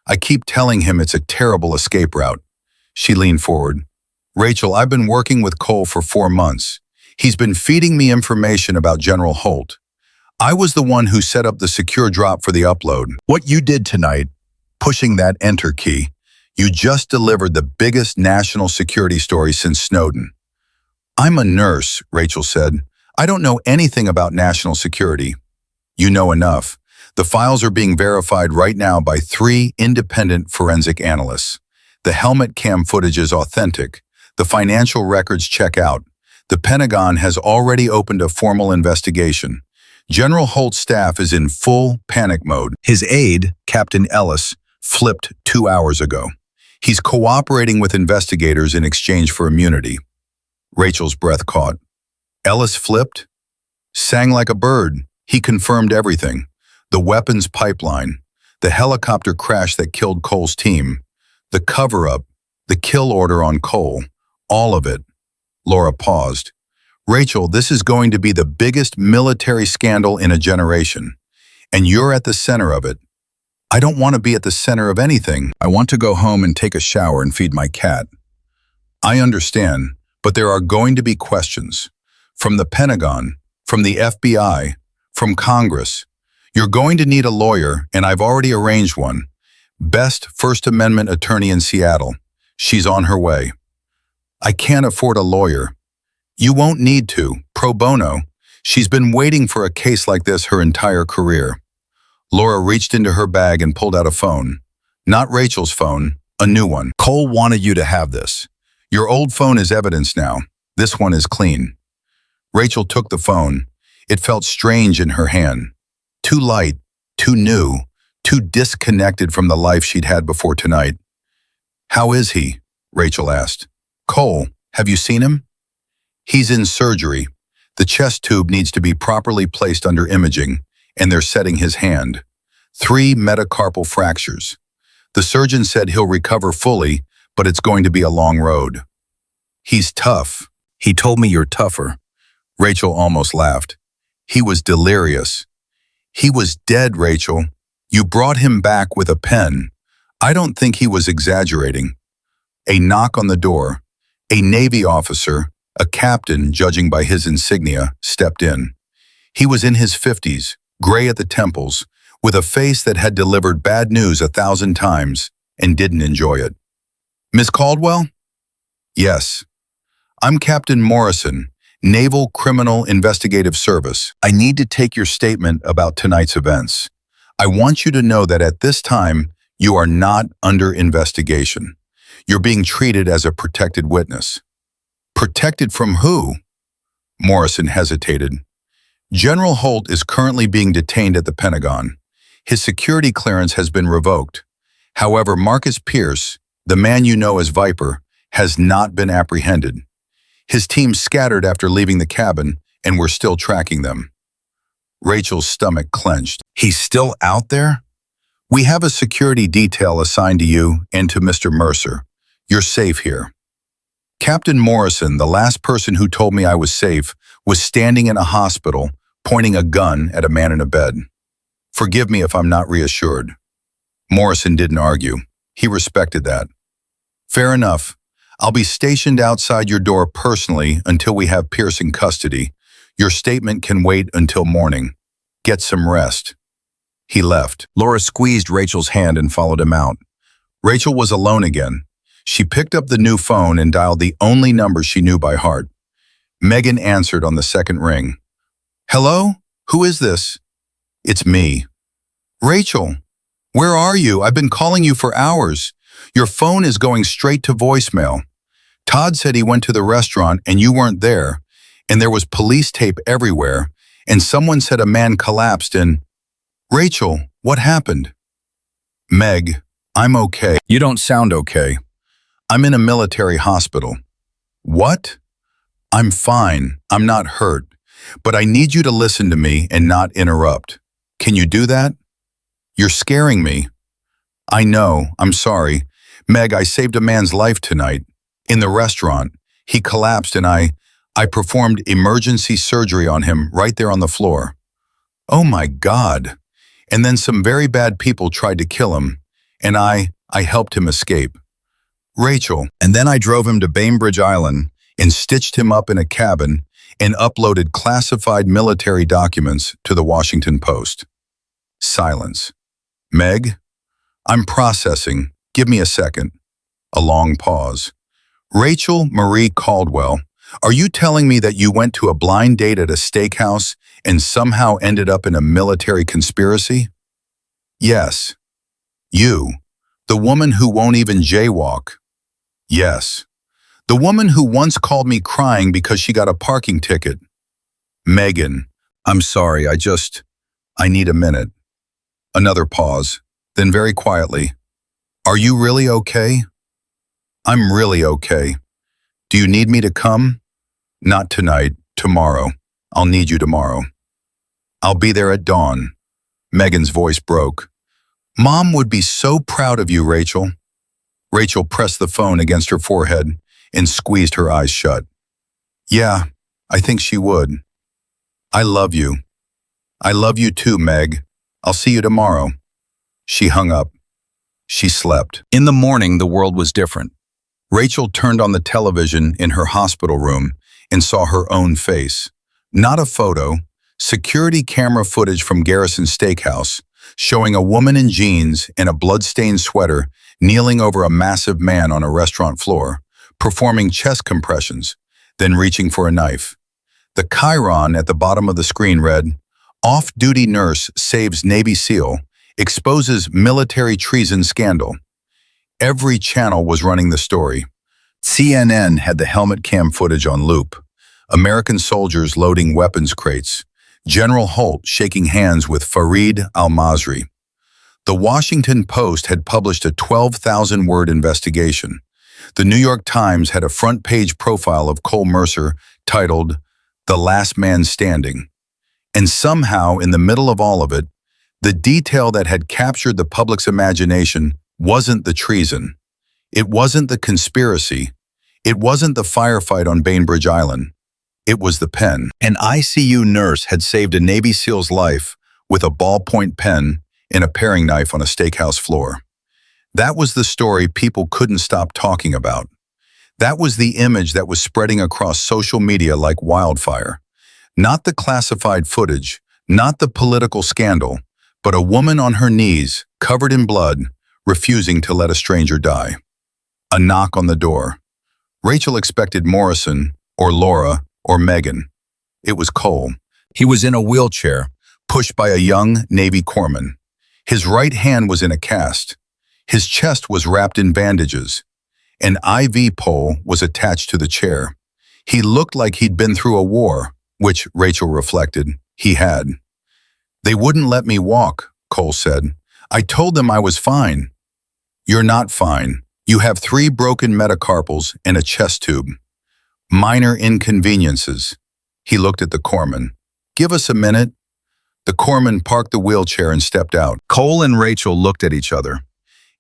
I keep telling him it's a terrible escape route." She leaned forward. "Rachel, I've been working with Cole for 4 months. He's been feeding me information about General Holt. I was the one who set up the secure drop for the upload. What you did tonight, pushing that enter key, you just delivered the biggest national security story since Snowden." "I'm a nurse," Rachel said. "I don't know anything about national security." "You know enough. The files are being verified right now by 3 independent forensic analysts. The helmet cam footage is authentic. The financial records check out. The Pentagon has already opened a formal investigation. General Holt's staff is in full panic mode. His aide, Captain Ellis, flipped 2 hours ago. He's cooperating with investigators in exchange for immunity." Rachel's breath caught. "Ellis flipped?" "Sang like a bird. He confirmed everything. The weapons pipeline, the helicopter crash that killed Cole's team, the cover-up, the kill order on Cole, all of it." Laura paused. "Rachel, this is going to be the biggest military scandal in a generation, and you're at the center of it. I don't want to be at the center of anything. I want to go home and take a shower and feed my cat." "I understand, but there are going to be questions. From the Pentagon, from the FBI, from Congress. You're going to need a lawyer, and I've already arranged one. Best First Amendment attorney in Seattle. She's on her way." "I can't afford a lawyer." "You won't need to, pro bono. She's been waiting for a case like this her entire career." Laura reached into her bag and pulled out a phone. Not Rachel's phone, a new one. "Cole wanted you to have this. Your old phone is evidence now. This one is clean." Rachel took the phone. It felt strange in her hand. Too light, too new, too disconnected from the life she'd had before tonight. "How is he?" Rachel asked. "Cole, have you seen him?" "He's in surgery. The chest tube needs to be properly placed under imaging, and they're setting his hand. 3 metacarpal fractures. The surgeon said he'll recover fully, but it's going to be a long road. He's tough. He told me you're tougher. Rachel almost laughed. He was delirious. He was dead, Rachel. You brought him back with a pen. I don't think he was exaggerating. A knock on the door. A Navy officer, a captain judging by his insignia, stepped in. He was in his 50s, gray at the temples, with a face that had delivered bad news 1,000 times and didn't enjoy it. Miss Caldwell? Yes. I'm Captain Morrison, Naval Criminal Investigative Service. I need to take your statement about tonight's events. I want you to know that at this time, you are not under investigation. You're being treated as a protected witness. Protected from who? Morrison hesitated. General Holt is currently being detained at the Pentagon. His security clearance has been revoked. However, Marcus Pierce, the man you know as Viper, has not been apprehended. His team scattered after leaving the cabin, and we're still tracking them. Rachel's stomach clenched. He's still out there? We have a security detail assigned to you and to Mr. Mercer. You're safe here. Captain Morrison, the last person who told me I was safe, was standing in a hospital, pointing a gun at a man in a bed. Forgive me if I'm not reassured. Morrison didn't argue. He respected that. Fair enough. I'll be stationed outside your door personally until we have Pierce in custody. Your statement can wait until morning. Get some rest. He left. Laura squeezed Rachel's hand and followed him out. Rachel was alone again. She picked up the new phone and dialed the only number she knew by heart. Megan answered on the second ring. Hello? Who is this? It's me. Rachel, where are you? I've been calling you for hours. Your phone is going straight to voicemail. Todd said he went to the restaurant and you weren't there, and there was police tape everywhere, and someone said a man collapsed and... Rachel, what happened? Meg, I'm okay. You don't sound okay. I'm in a military hospital. What? I'm fine. I'm not hurt. But I need you to listen to me and not interrupt. Can you do that? You're scaring me. I know. I'm sorry. Meg, I saved a man's life tonight. In the restaurant. He collapsed and I performed emergency surgery on him right there on the floor. Oh my God. And then some very bad people tried to kill him, and I helped him escape. Rachel, and then I drove him to Bainbridge Island and stitched him up in a cabin and uploaded classified military documents to the Washington Post. Silence. Meg, I'm processing. Give me a second. A long pause. Rachel Marie Caldwell, are you telling me that you went to a blind date at a steakhouse and somehow ended up in a military conspiracy? Yes. You, the woman who won't even jaywalk. Yes. The woman who once called me crying because she got a parking ticket. Megan, I'm sorry, I need a minute. Another pause, then very quietly. Are you really okay? I'm really okay. Do you need me to come? Not tonight, tomorrow. I'll need you tomorrow. I'll be there at dawn. Megan's voice broke. Mom would be so proud of you, Rachel. Rachel pressed the phone against her forehead and squeezed her eyes shut. Yeah, I think she would. I love you. I love you too, Meg. I'll see you tomorrow. She hung up. She slept. In the morning, the world was different. Rachel turned on the television in her hospital room and saw her own face. Not a photo, security camera footage from Garrison Steakhouse, showing a woman in jeans and a blood-stained sweater kneeling over a massive man on a restaurant floor, performing chest compressions, then reaching for a knife. The chyron at the bottom of the screen read, Off-duty nurse saves Navy SEAL, exposes military treason scandal. Every channel was running the story. CNN had the helmet cam footage on loop. American soldiers loading weapons crates. General Holt shaking hands with Fareed al-Masri. The Washington Post had published a 12,000-word investigation. The New York Times had a front-page profile of Cole Mercer titled, the last man standing. And somehow, in the middle of all of it, the detail that had captured the public's imagination wasn't the treason. It wasn't the conspiracy. It wasn't the firefight on Bainbridge Island. It was the pen. An ICU nurse had saved a Navy SEAL's life with a ballpoint pen and a paring knife on a steakhouse floor. That was the story people couldn't stop talking about. That was the image that was spreading across social media like wildfire. Not the classified footage, not the political scandal, but a woman on her knees, covered in blood, refusing to let a stranger die. A knock on the door. Rachel expected Morrison, or Laura, or Megan. It was Cole. He was in a wheelchair, pushed by a young Navy corpsman. His right hand was in a cast. His chest was wrapped in bandages. An IV pole was attached to the chair. He looked like he'd been through a war, which, Rachel reflected, he had. "They wouldn't let me walk," Cole said. "I told them I was fine." "You're not fine. You have 3 broken metacarpals and a chest tube. Minor inconveniences." He looked at the corpsman. "Give us a minute." The corpsman parked the wheelchair and stepped out. Cole and Rachel looked at each other.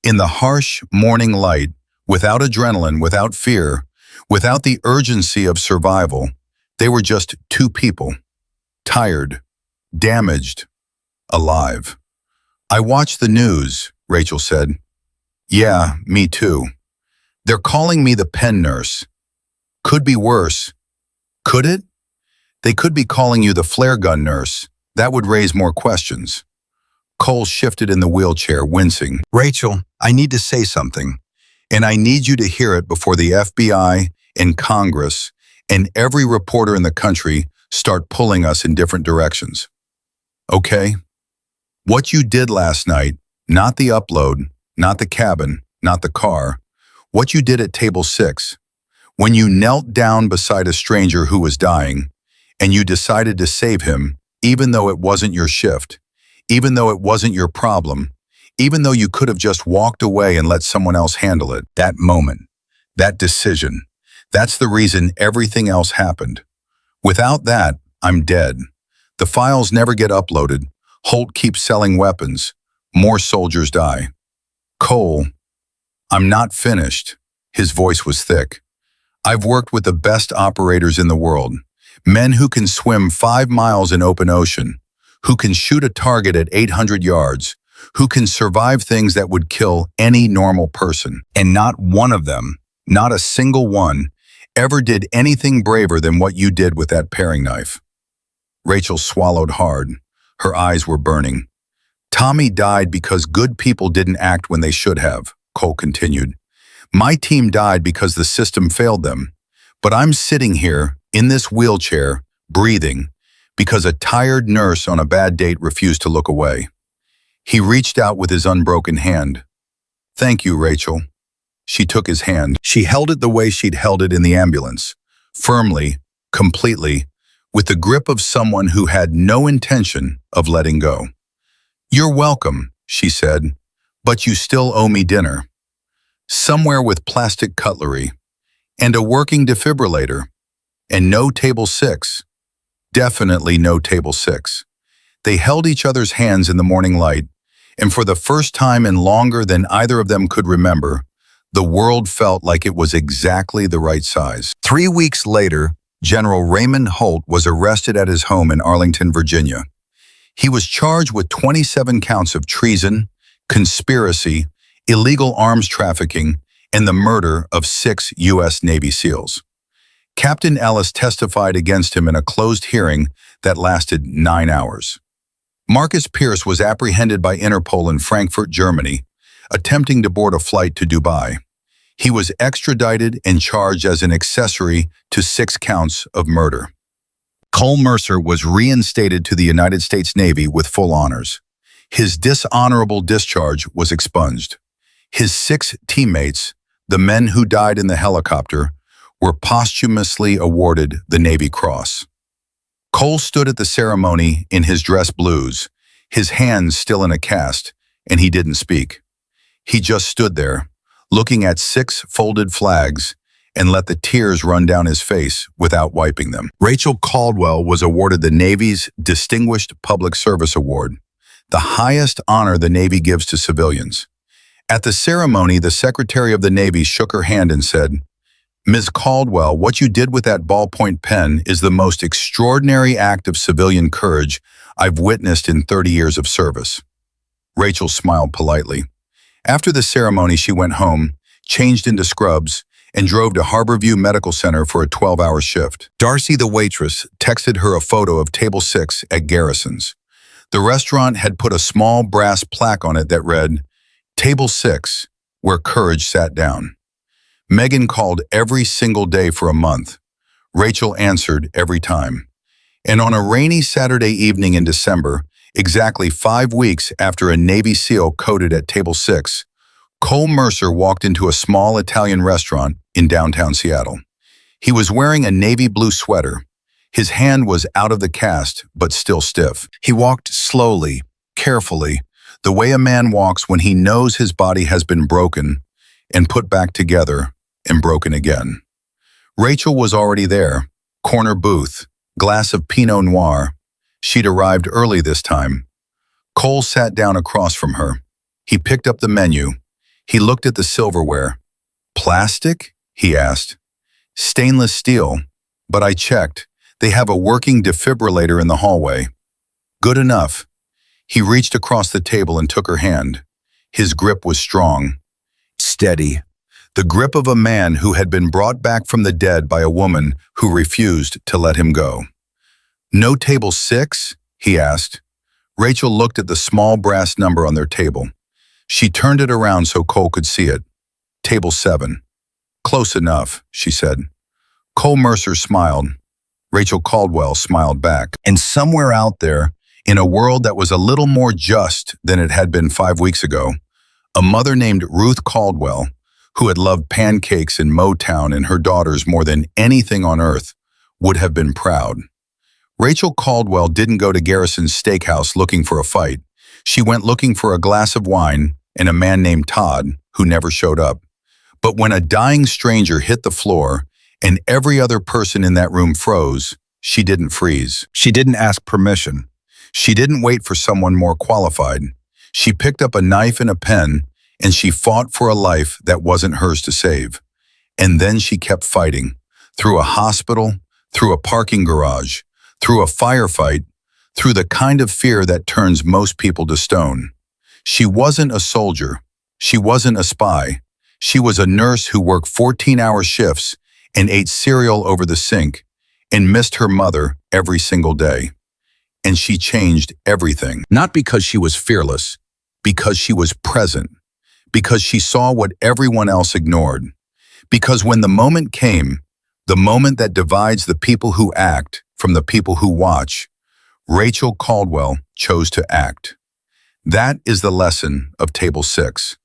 In the harsh morning light, without adrenaline, without fear, without the urgency of survival, they were just 2 people. Tired, damaged, alive. "I watched the news," Rachel said. "Yeah, me too. They're calling me the pen nurse. Could be worse." "Could it?" "They could be calling you the flare gun nurse. That would raise more questions." Cole shifted in the wheelchair, wincing. "Rachel, I need to say something, and I need you to hear it before the FBI and Congress and every reporter in the country start pulling us in different directions. Okay? What you did last night, not the upload, not the cabin, not the car, what you did at table 6, when you knelt down beside a stranger who was dying, and you decided to save him, even though it wasn't your shift, even though it wasn't your problem, even though you could have just walked away and let someone else handle it. That moment, that decision, that's the reason everything else happened. Without that, I'm dead. The files never get uploaded. Holt keeps selling weapons. More soldiers die." "Cole, I'm not finished." His voice was thick. "I've worked with the best operators in the world. Men who can swim 5 miles in open ocean, who can shoot a target at 800 yards, who can survive things that would kill any normal person. And not one of them, not a single one, ever did anything braver than what you did with that paring knife." Rachel swallowed hard. Her eyes were burning. "Tommy died because good people didn't act when they should have," Cole continued. "My team died because the system failed them. But I'm sitting here, in this wheelchair, breathing, because a tired nurse on a bad date refused to look away." He reached out with his unbroken hand. "Thank you, Rachel." She took his hand. She held it the way she'd held it in the ambulance, firmly, completely, with the grip of someone who had no intention of letting go. "You're welcome," she said, "but you still owe me dinner. Somewhere with plastic cutlery, and a working defibrillator, and no table 6. Definitely no table 6. They held each other's hands in the morning light, and for the first time in longer than either of them could remember, the world felt like it was exactly the right size. 3 weeks later, General Raymond Holt was arrested at his home in Arlington, Virginia. He was charged with 27 counts of treason, conspiracy, illegal arms trafficking, and the murder of 6 U.S. Navy SEALs. Captain Ellis testified against him in a closed hearing that lasted 9 hours. Marcus Pierce was apprehended by Interpol in Frankfurt, Germany, attempting to board a flight to Dubai. He was extradited and charged as an accessory to 6 counts of murder. Cole Mercer was reinstated to the United States Navy with full honors. His dishonorable discharge was expunged. His 6 teammates, the men who died in the helicopter, were posthumously awarded the Navy Cross. Cole stood at the ceremony in his dress blues, his hands still in a cast, and he didn't speak. He just stood there, looking at 6 folded flags and let the tears run down his face without wiping them. Rachel Caldwell was awarded the Navy's Distinguished Public Service Award, the highest honor the Navy gives to civilians. At the ceremony, the Secretary of the Navy shook her hand and said, "Ms. Caldwell, what you did with that ballpoint pen is the most extraordinary act of civilian courage I've witnessed in 30 years of service." Rachel smiled politely. After the ceremony, she went home, changed into scrubs, and drove to Harborview Medical Center for a 12-hour shift. Darcy, the waitress, texted her a photo of Table 6 at Garrison's. The restaurant had put a small brass plaque on it that read, "Table 6, where courage sat down." Megan called every single day for a month. Rachel answered every time. And on a rainy Saturday evening in December, exactly 5 weeks after a Navy SEAL coded at Table 6, Cole Mercer walked into a small Italian restaurant in downtown Seattle. He was wearing a navy blue sweater. His hand was out of the cast, but still stiff. He walked slowly, carefully, the way a man walks when he knows his body has been broken and put back together and broken again. Rachel was already there, corner booth, glass of Pinot Noir. She'd arrived early this time. Cole sat down across from her. He picked up the menu. He looked at the silverware. "Plastic?" he asked. "Stainless steel, but I checked. They have a working defibrillator in the hallway." "Good enough." He reached across the table and took her hand. His grip was strong, steady, the grip of a man who had been brought back from the dead by a woman who refused to let him go. "No Table 6?" he asked. Rachel looked at the small brass number on their table. She turned it around so Cole could see it. "Table 7. "Close enough," she said. Cole Mercer smiled. Rachel Caldwell smiled back. And somewhere out there, in a world that was a little more just than it had been 5 weeks ago, a mother named Ruth Caldwell, who had loved pancakes in Motown and her daughters more than anything on earth, would have been proud. Rachel Caldwell didn't go to Garrison's Steakhouse looking for a fight. She went looking for a glass of wine and a man named Todd, who never showed up. But when a dying stranger hit the floor and every other person in that room froze, she didn't freeze. She didn't ask permission. She didn't wait for someone more qualified. She picked up a knife and a pen, and she fought for a life that wasn't hers to save. And then she kept fighting, through a hospital, through a parking garage, through a firefight, through the kind of fear that turns most people to stone. She wasn't a soldier. She wasn't a spy. She was a nurse who worked 14-hour shifts and ate cereal over the sink and missed her mother every single day. And she changed everything. Not because she was fearless, because she was present, because she saw what everyone else ignored. Because when the moment came, the moment that divides the people who act from the people who watch, Rachel Caldwell chose to act. That is the lesson of Table 6.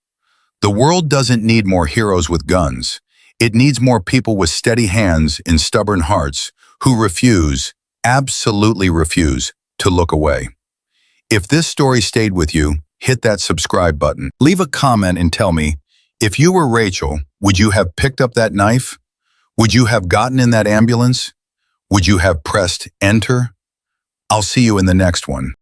The world doesn't need more heroes with guns. It needs more people with steady hands and stubborn hearts who refuse, absolutely refuse, to look away. If this story stayed with you, hit that subscribe button. Leave a comment and tell me, if you were Rachel, would you have picked up that knife? Would you have gotten in that ambulance? Would you have pressed enter? I'll see you in the next one.